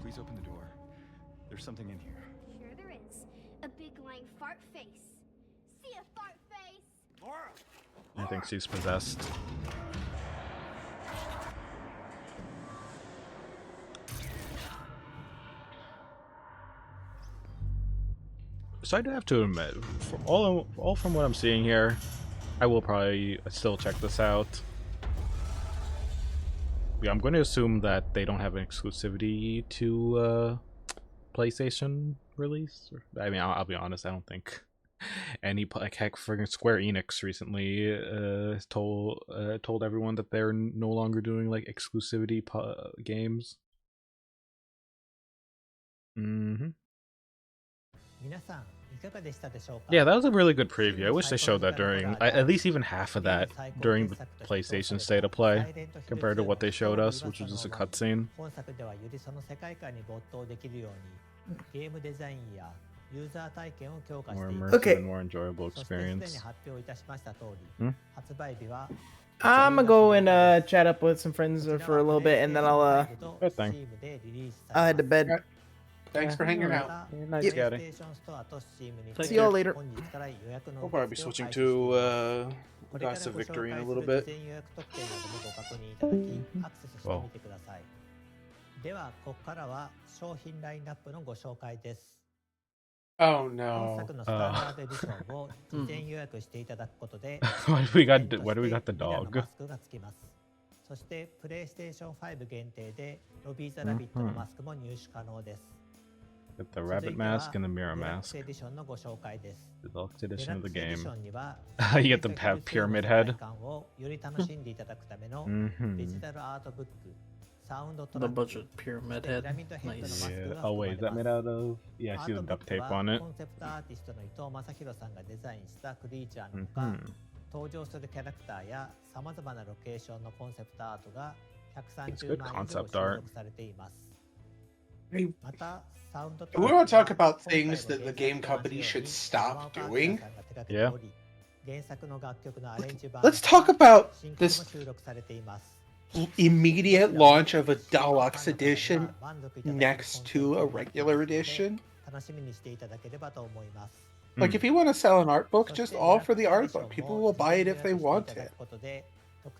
Please open the door. There's something in here. Sure there is. A big lying fart face. See a fart face? Laura! I think she's possessed. So I do have to admit, for all from what I'm seeing here, I will probably still check this out. Yeah, I'm going to assume that they don't have an exclusivity to PlayStation release. I mean, I'll be honest, I don't think any, like, heck, friggin' Square Enix recently told everyone that they're no longer doing like exclusivity games. Yeah, that was a really good preview. I wish they showed that during, at least even half of that during the PlayStation State of Play, compared to what they showed us, which was just a cutscene. More immersive and more enjoyable experience. I'm gonna go and chat up with some friends for a little bit, and then I'll Good thing. I'll head to bed. Thanks for hanging out. Nice, Scotty. See y'all later. We'll probably be switching to Gods of Victory in a little bit. Well. Oh no. Why do we got the dog? そして PlayStation 5限定でロビー・ザ・ラビットのマスクも入手可能です。 Get the rabbit mask and the mirror デラック mask. スエディションのご紹介です。 Deluxe デ edition ラッ of ク the スエディシ game. ョンには You get the pyramid head. をより楽しんでいただくためのデジタルアートブック、サウンドト The ラック、 budget pyramid ピラ head. ミッドヘッドのマス Nice. クが Oh 含ま wait, れ is that ます。 made out of? Yeah, I ア see ー the トブッ duct ク tape は on it. コンセプトアーティストの伊藤正宏さんがデザインしたクリーチャーのほか、登場するキャラクターやさまざまなロケーションのコンセプトアートが130万以上収録されています。 また We want to talk about things that the game company should stop doing. Yeah. Let's talk about this immediate launch of a deluxe edition next to a regular edition. Like, if you want to sell an art book, just offer the art book. People will buy it if they want it.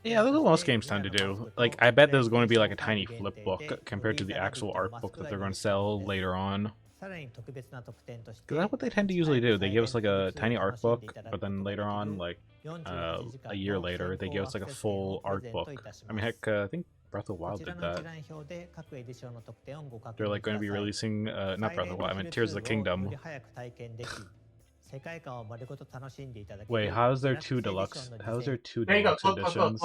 Yeah, that's what most games tend to do. Like, I bet there's going to be like a tiny flip book compared to the actual art book that they're going to sell later on. Because that's what they tend to usually do. They give us like a tiny art book, but then later on, like a year later, they give us like a full art book. I mean, heck, I think Breath of the Wild did that. They're like going to be releasing, not Breath of the Wild, I mean Tears of the Kingdom. Wait, how's there two deluxe? How's there two deluxe editions?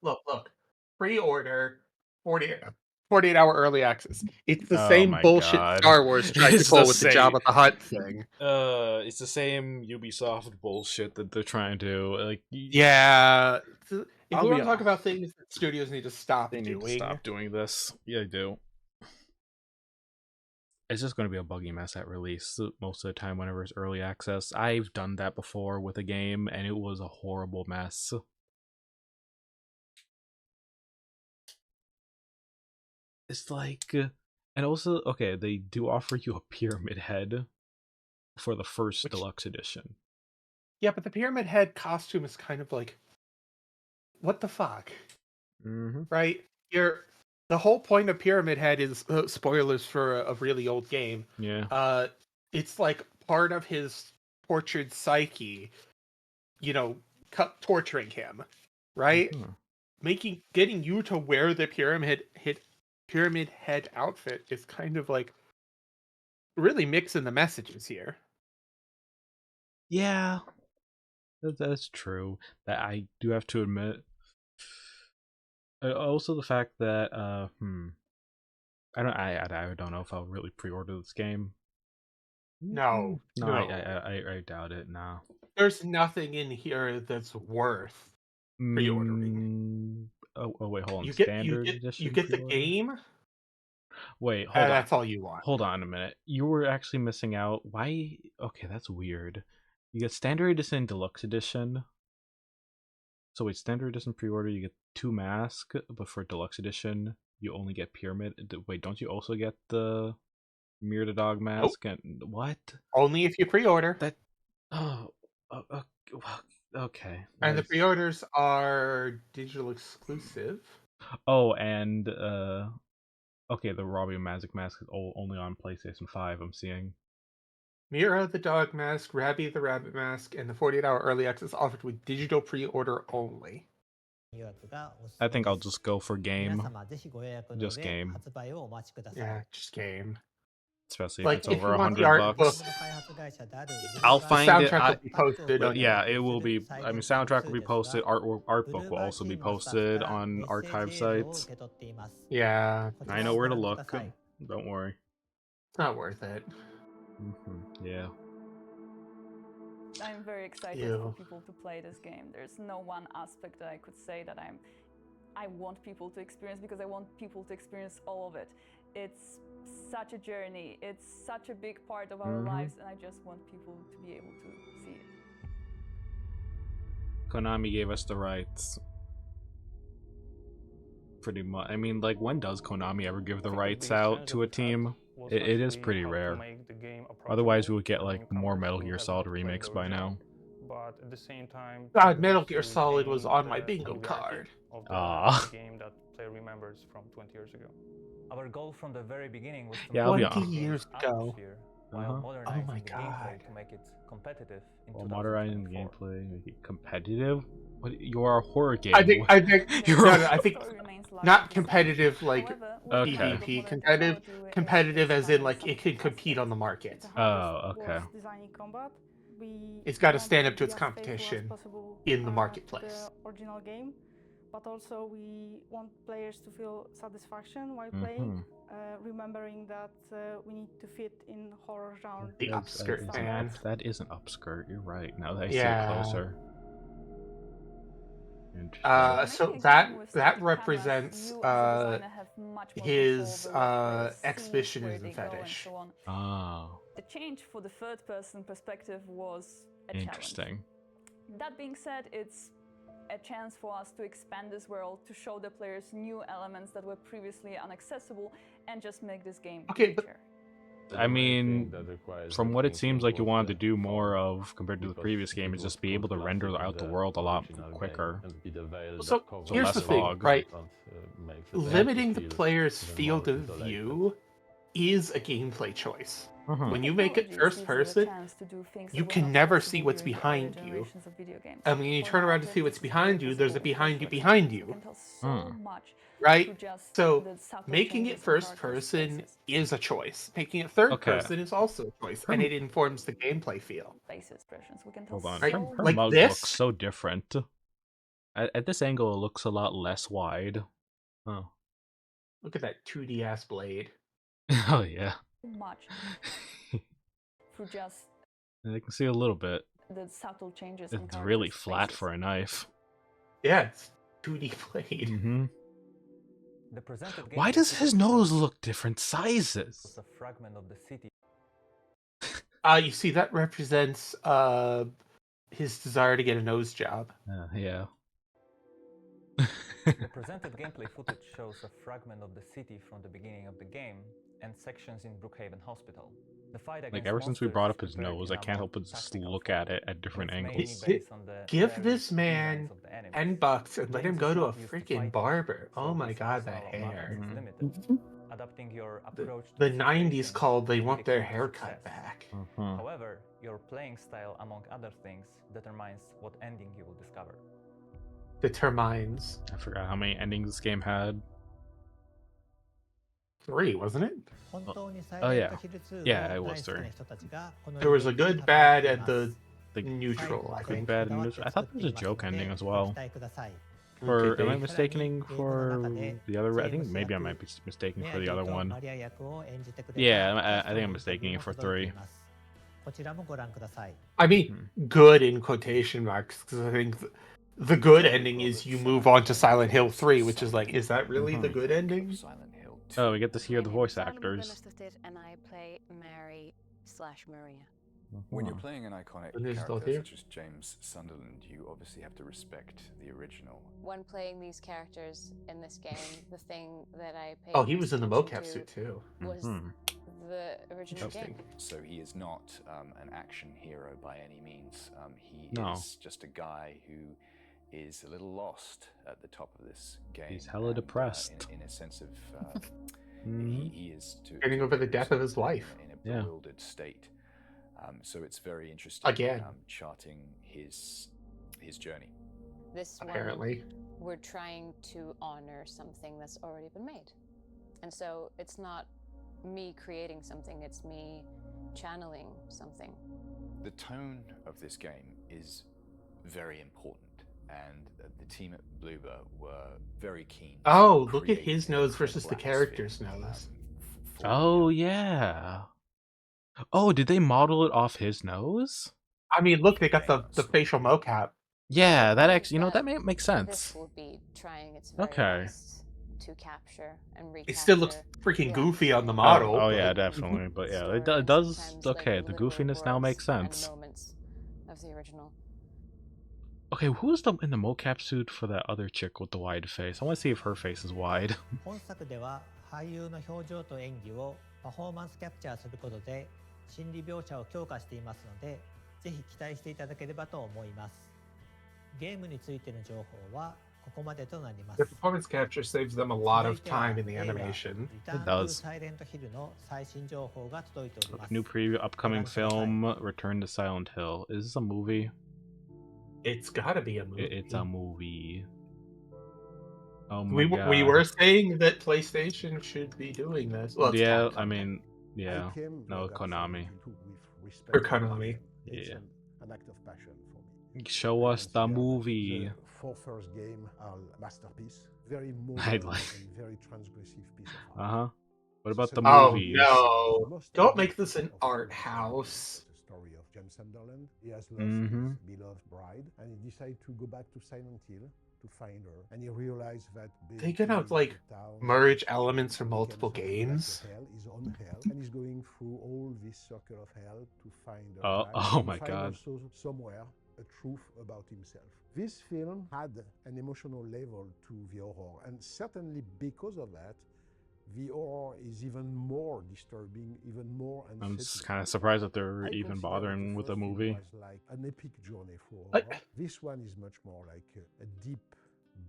Look. Pre-order 48-hour early access. It's the same bullshit Star Wars tried to pull with the Jabba the Hutt thing. It's the same Ubisoft bullshit that they're trying to like. Yeah. If we want to talk about things that studios need to stop doing. They need to stop doing this. Yeah, they do. It's just going to be a buggy mess at release most of the time whenever it's early access. I've done that before with a game, and it was a horrible mess. It's like... And also, okay, they do offer you a pyramid head for the first deluxe edition. Yeah, but the pyramid head costume is kind of like... What the fuck? Right? The whole point of Pyramid Head is spoilers for a really old game. Yeah. It's like part of his tortured psyche, torturing him, right? Getting you to wear the Pyramid Head outfit is kind of like really mixing the messages here. Yeah, that's true. That I do have to admit. Also, the fact that I don't know if I'll really pre-order this game. No. I doubt it. No. There's nothing in here that's worth pre-ordering. Oh wait, hold on. You edition. get the game. Wait, hold on. That's all you want. Hold on a minute. You were actually missing out. Why? Okay, that's weird. You get standard edition, deluxe edition. So wait, standard edition pre-order, you get 2 masks, but for deluxe edition, you only get pyramid. Wait, don't you also get the Mirror the Dog mask? Nope. And what? Only if you pre-order. Okay. And the pre-orders are digital exclusive. Oh, and okay, the Robbie Magic mask is only on PlayStation 5. I'm seeing. Mira the Dog Mask, Rabby the Rabbit Mask, and the 48-hour early access offered with digital pre-order only. I think I'll just go for game. Just game. Yeah, just game. Especially like, if it's over $100. I'll find it. Will be posted yeah, it will be. I mean, soundtrack will be posted. Art book will also be posted on archive sites. Yeah, I know where to look. Don't worry. It's not worth it. Yeah. I'm very excited for people to play this game. There's no one aspect that I could say that I want people to experience, because I want people to experience all of it. It's such a journey. It's such a big part of our lives, and I just want people to be able to see it. Konami gave us the rights. Pretty much. I mean, like, when does Konami ever give the rights out to a team? It is pretty rare. Otherwise, we would get like more Metal Gear Solid remakes by now. But at the same time, God, Metal Gear Solid was on my bingo card. Game that player remembers from 20 years ago. Our goal from the very beginning was to 20 years ago. while modernizing my the God. gameplay to make it competitive in While modernizing 2024. gameplay, make it competitive. What? You are a horror game. I think You're no, a- no, I think not competitive like PvP, competitive as in like it can compete on the market. Oh, okay. Designing combat. It's got to stand up to its competition in the marketplace. The original game, but also we want players to feel satisfaction while playing, remembering that we need to fit in horror genre. The upskirt man. That is an upskirt. You're right. Now that I see it closer. So that represents his exhibitionism fetish. Oh. The change for the third-person perspective was a Interesting. challenge. That being said, it's a chance for us to expand this world, to show the players new elements that were previously inaccessible, and just make this game richer. I mean, from what it seems like you wanted to do more of compared to the previous game is just be able to render out the world a lot quicker. So here's the thing, right? Limiting the player's field of view is a gameplay choice. When you make it first person, you can never see what's behind you. And when you turn around to see what's behind you, there's a behind you behind you. Right? So making it first person is a choice. Making it third person is also a choice, and it informs the gameplay feel. Hold on. Right? Her Like mug this looks so different. At this angle, it looks a lot less wide. Oh. Look at that 2D ass blade. Oh yeah. Much for just I can see a little bit. the subtle changes. It's really flat for a knife. Yeah, it's 2D blade. Why does his nose look different sizes? A fragment of the city. You see, that represents his desire to get a nose job. Yeah. The presented gameplay footage shows a fragment of the city from the beginning of the game and sections in Brookhaven Hospital. The fight against Ever since we brought up his monsters nose, I can't help but just look at it at different angles. Give this man $10 and let him go to a freaking barber. Oh my god, that hair. Adapting your approach The 90s called they want their haircut back. However, your playing style, among other things, determines what ending you will discover. Determines. I forgot how many endings this game had. 3, wasn't it? Oh yeah. Yeah, it was 3. There was a good, bad, and the neutral, I think. Bad and neutral. I thought there was a joke ending as well. Or am I mistaking for the other? I think maybe I might be mistaken for the other one. Yeah, I think I'm mistaking it for 3. I mean, good in quotation marks, because I think the good ending is you move on to Silent Hill 3, which is like, is that really the good ending? Oh, we get to hear the voice actors. And I play Mary/Maria. When you're playing an iconic character such as James Sunderland, you obviously have to respect the original. When playing these characters in this game, the thing that I paid Oh, he was in the mocap suit too. Was the original game. So he is not an action hero by any means. He No. is just a guy who is a little lost at the top of this game. He's hella depressed. In a sense of he is Getting over the death of his wife. in a bewildered state. So it's very interesting. Again. Charting his journey. This Apparently. one, we're trying to honor something that's already been made. And so it's not me creating something, it's me channeling something. The tone of this game is very important, and the team at Bloober were very keen. Oh, look at his nose versus the character's nose. Oh yeah. Oh, did they model it off his nose? I mean, look, they got the facial mocap. Yeah, that actually, that makes sense. This will be trying its very best to capture and recapture. It still looks freaking goofy on the model. Oh yeah, definitely. But yeah, it does. Okay, the goofiness now makes sense. Of the original. Okay, who's in the mocap suit for that other chick with the wide face? I want to see if her face is wide. 本作では俳優の表情と演技をパフォーマンスキャプチャーすることで心理描写を強化していますので、ぜひ期待していただければと思います。ゲームについての情報は The performance capture saves them a lot of time in the animation. It does. New preview, upcoming film, Return to Silent Hill. Is this a movie? It's gotta be a movie. It's a movie. Oh my we god. were saying that PlayStation should be doing this. Well, it's yeah, Capcom. I mean, yeah. No, Konami. Or Konami. Yeah. An act of passion for me. Show us the movie. The 4 first game are masterpiece. Very I'd modern like. and very transgressive piece of art. Uh-huh. What about the Oh movies? no! Don't make this an art house. The story of James Sunderland. He has lost his beloved bride, and he decided to go back to Silent Hill to find her. And he realized that They gonna like merge elements from multiple games. Hell is on hell, and he's going through all this circle of hell to find her. Oh my god! Also somewhere a truth about himself. This film had an emotional level to the horror, and certainly because of that, the horror is even more disturbing, even more unsettling. I'm just kind of surprised that they're even bothering with a movie. It was like an epic journey for horror. This one is much more like a deep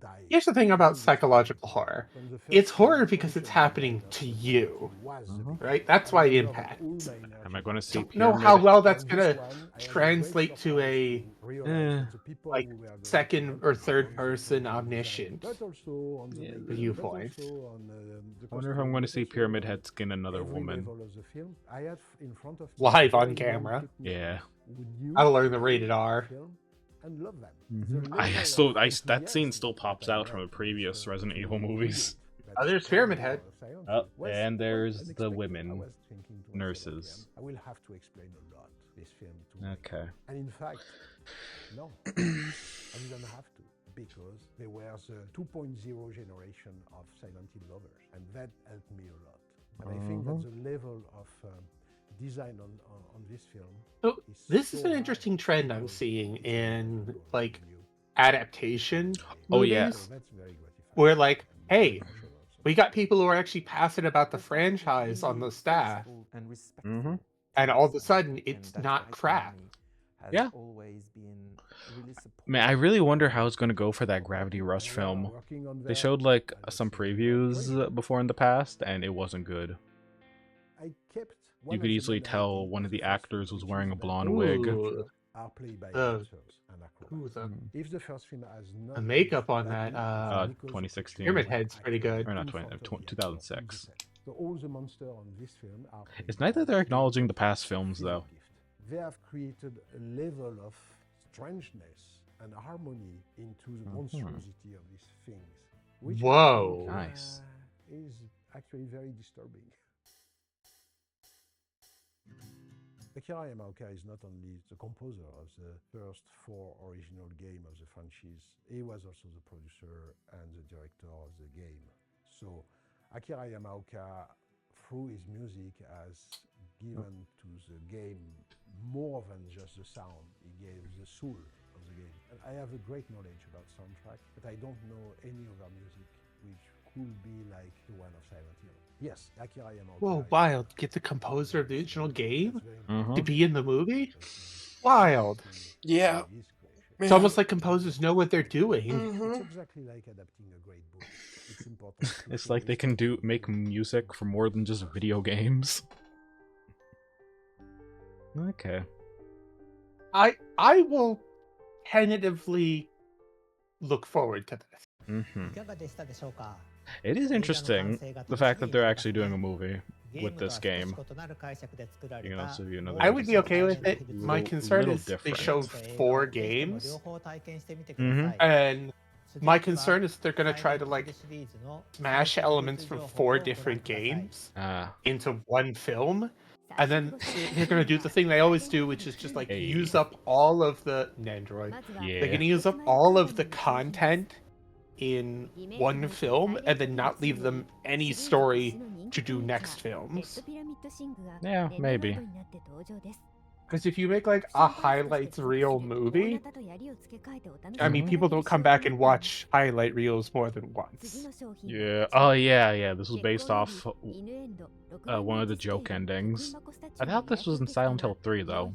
dive. Here's the thing about psychological horror. It's horror because it's happening to you, right? That's why it impacts. Am I going to see? Don't know how well that's gonna translate to a like second or third person omniscient viewpoint. I wonder if I'm going to see Pyramid Head skin another woman Live on camera. Yeah. I'll learn the rated R. And love them. That scene still pops out from the previous Resident Evil movies. Oh, there's Pyramid Head. Oh, and there's the women nurses. I will have to explain a lot this film to Okay. And in fact, no, I didn't have to, because there was a 2.0 generation of Silent Hill lovers, and that helped me a lot. And I think that the level of design on this film. So this is an interesting trend I'm seeing in like adaptation movies. Oh yeah. Where like, hey, we got people who are actually passionate about the franchise on the staff, and all of a sudden it's not crap. Yeah. Man, I really wonder how it's going to go for that Gravity Rush film. They showed like some previews before in the past, and it wasn't good. You could easily tell one of the actors was wearing a blonde wig. The makeup on that 2016. Pyramid Head's pretty good. Or not 2006. So all the monsters on this film are It's nice that they're acknowledging the past films, though. They have created a level of strangeness and harmony into the monstrosity of these things, which Whoa! Nice. Is actually very disturbing. Akira Yamaoka is not only the composer of the first 4 original games of the franchise, he was also the producer and the director of the game. So Akira Yamaoka, through his music, has given to the game more than just the sound. He gave the soul of the game. And I have a great knowledge about soundtrack, but I don't know any other music which could be like the one of Silent Hill. Yes, Akira Yamaoka. Whoa, wild! Get the composer of the original game to be in the movie? Wild. Yeah. It's almost like composers know what they're doing. It's exactly like adapting a great book. It's important. It's like they can make music for more than just video games. Okay. I will tentatively look forward to this. It is interesting, the fact that they're actually doing a movie with this game. You can also view another. I would be okay with it. My concern is they showed 4 games, and my concern is they're gonna try to like smash elements from 4 different games into one film, and then they're gonna do the thing they always do, which is just like use up all of the Nandroid. Yeah. They're gonna use up all of the content in one film and then not leave them any story to do next films. Yeah, maybe. Because if you make like a highlights reel movie, I mean, people don't come back and watch highlight reels more than once. Yeah. Oh yeah. This was based off one of the joke endings. I thought this was in Silent Hill 3 though.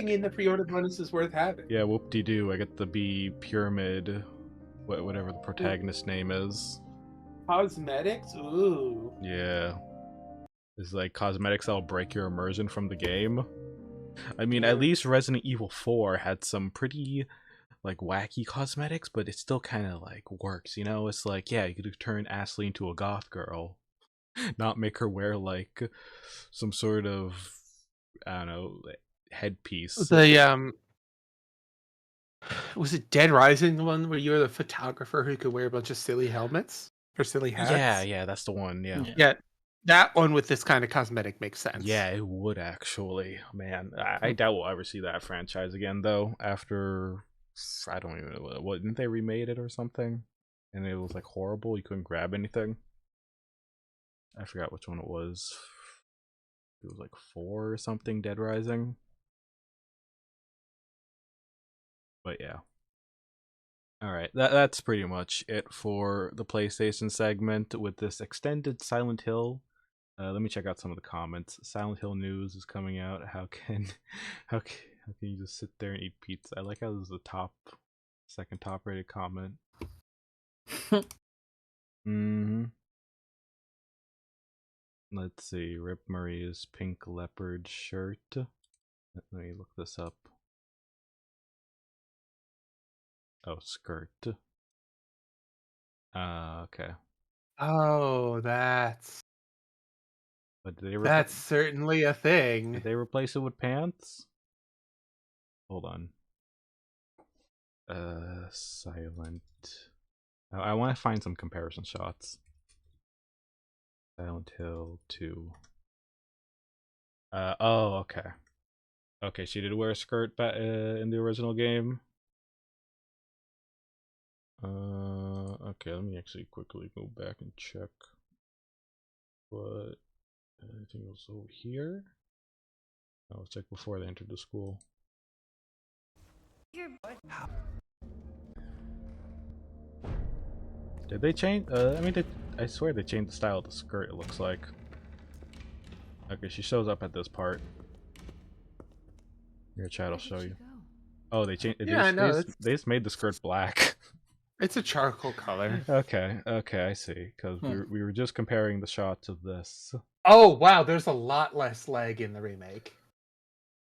Everything in the pre-order bonus is worth having. Yeah, whoop-de-doo. I get the B Pyramid, whatever the protagonist name is. Cosmetics? Ooh. Yeah. It's like cosmetics that'll break your immersion from the game. I mean, at least Resident Evil 4 had some pretty like wacky cosmetics, but it still kind of like works, you know? It's like, yeah, you could turn Ashley into a goth girl, not make her wear like some sort of, I don't know, headpiece. The was it Dead Rising, the one where you were the photographer who could wear a bunch of silly helmets or silly hats? Yeah, that's the one. Yeah, that one with this kind of cosmetic makes sense. Yeah, it would actually. Man, I doubt we'll ever see that franchise again, though. After, I don't even know what, didn't they remade it or something? And it was like horrible. You couldn't grab anything. I forgot which one it was. It was like 4 or something. Dead Rising. But yeah. All right, that's pretty much it for the PlayStation segment with this extended Silent Hill. Let me check out some of the comments. Silent Hill news is coming out. How can you just sit there and eat pizza? I like how this is the second top rated comment. Let's see. Rip Maria's pink leopard shirt. Let me look this up. Oh, skirt. Okay. Oh, that's certainly a thing. Did they replace it with pants? Hold on. Silent. I want to find some comparison shots. Silent Hill 2. Oh, okay. Okay, she did wear a skirt in the original game. Okay, let me actually quickly go back and check what anything was over here. Oh, let's check before they entered the school. Did they change? I swear they changed the style of the skirt. It looks like. Okay, she shows up at this part. Your chat will show you. Oh, they changed. Yeah, they just made the skirt black. It's a charcoal color. Okay, I see. Because we were just comparing the shots of this. Oh wow, there's a lot less leg in the remake.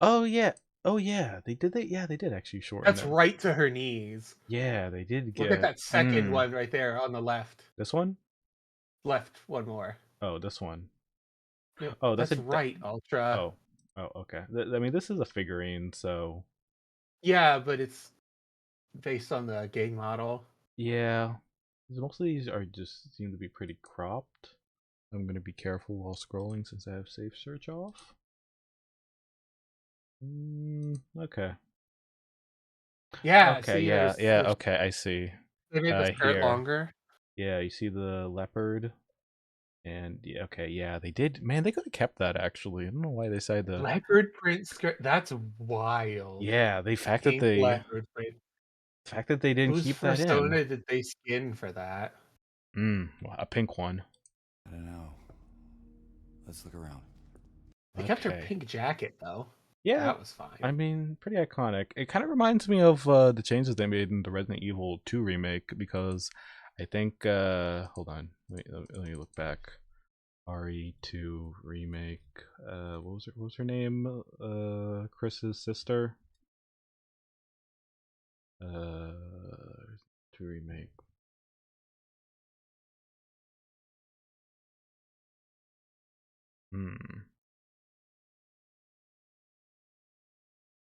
Oh yeah, they did actually shorten. That's right to her knees. Yeah, they did get. Look at that second one right there on the left. This one? Left, one more. Oh, this one. Yep, oh, that's right, Ultra. Oh, okay. I mean, this is a figurine, so. Yeah, but it's based on the game model. Yeah, most of these are just seem to be pretty cropped. I'm gonna be careful while scrolling since I have safe search off. Okay. Yeah. Okay. See, Okay, I see. They made the skirt longer. Yeah, you see the leopard, and yeah, okay, yeah, they did. Man, they could have kept that actually. I don't know why they decided the leopard print skirt. That's wild. Yeah, the fact that they didn't keep that in. Whose persona did they skin for that? A pink one. I don't know. Let's look around. They kept her pink jacket though. Yeah, that was fine. I mean, pretty iconic. It kind of reminds me of the changes they made in the Resident Evil 2 remake because I think hold on, let me look back. RE2 remake. What was her name? Chris's sister. 2 remake.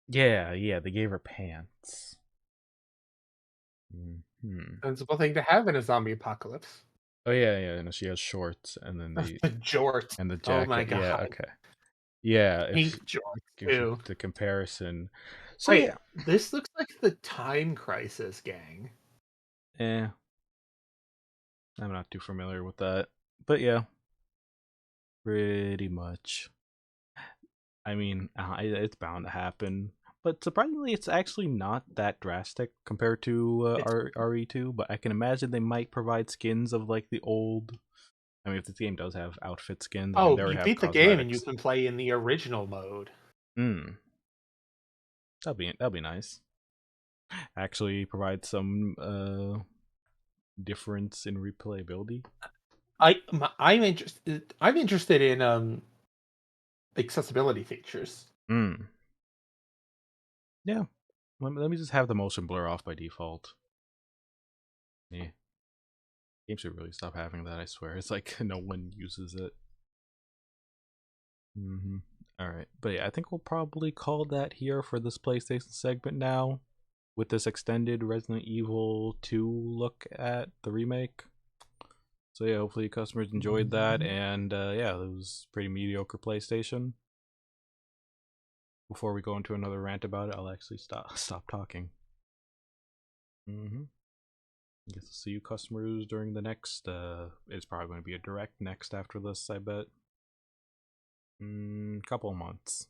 Yeah, they gave her pants. Sensible thing to have in a zombie apocalypse. Oh yeah, and she has shorts, and then the jorts and the jacket. Oh my god. Yeah, okay. Yeah, pink jorts too. The comparison. So wait, this looks like the Time Crisis gang. I'm not too familiar with that, but yeah, pretty much. I mean, it's bound to happen. But surprisingly, it's actually not that drastic compared to RE2. But I can imagine they might provide skins of like the old. I mean, if this game does have outfit skins, oh, you beat the game and you can play in the original mode. That'll be nice. Actually, provide some difference in replayability. I'm interested in accessibility features. Yeah, Let me just have the motion blur off by default. Yeah. Games should really stop having that, I swear. It's like no one uses it. Alright, but yeah, I think we'll probably call that here for this PlayStation segment now. With this extended Resident Evil 2 look at the remake. So yeah, hopefully customers enjoyed that, and yeah, it was pretty mediocre PlayStation. Before we go into another rant about it, I'll actually stop talking. I guess I'll see you customers during the next, it's probably going to be a direct next after this, I bet. Couple of months.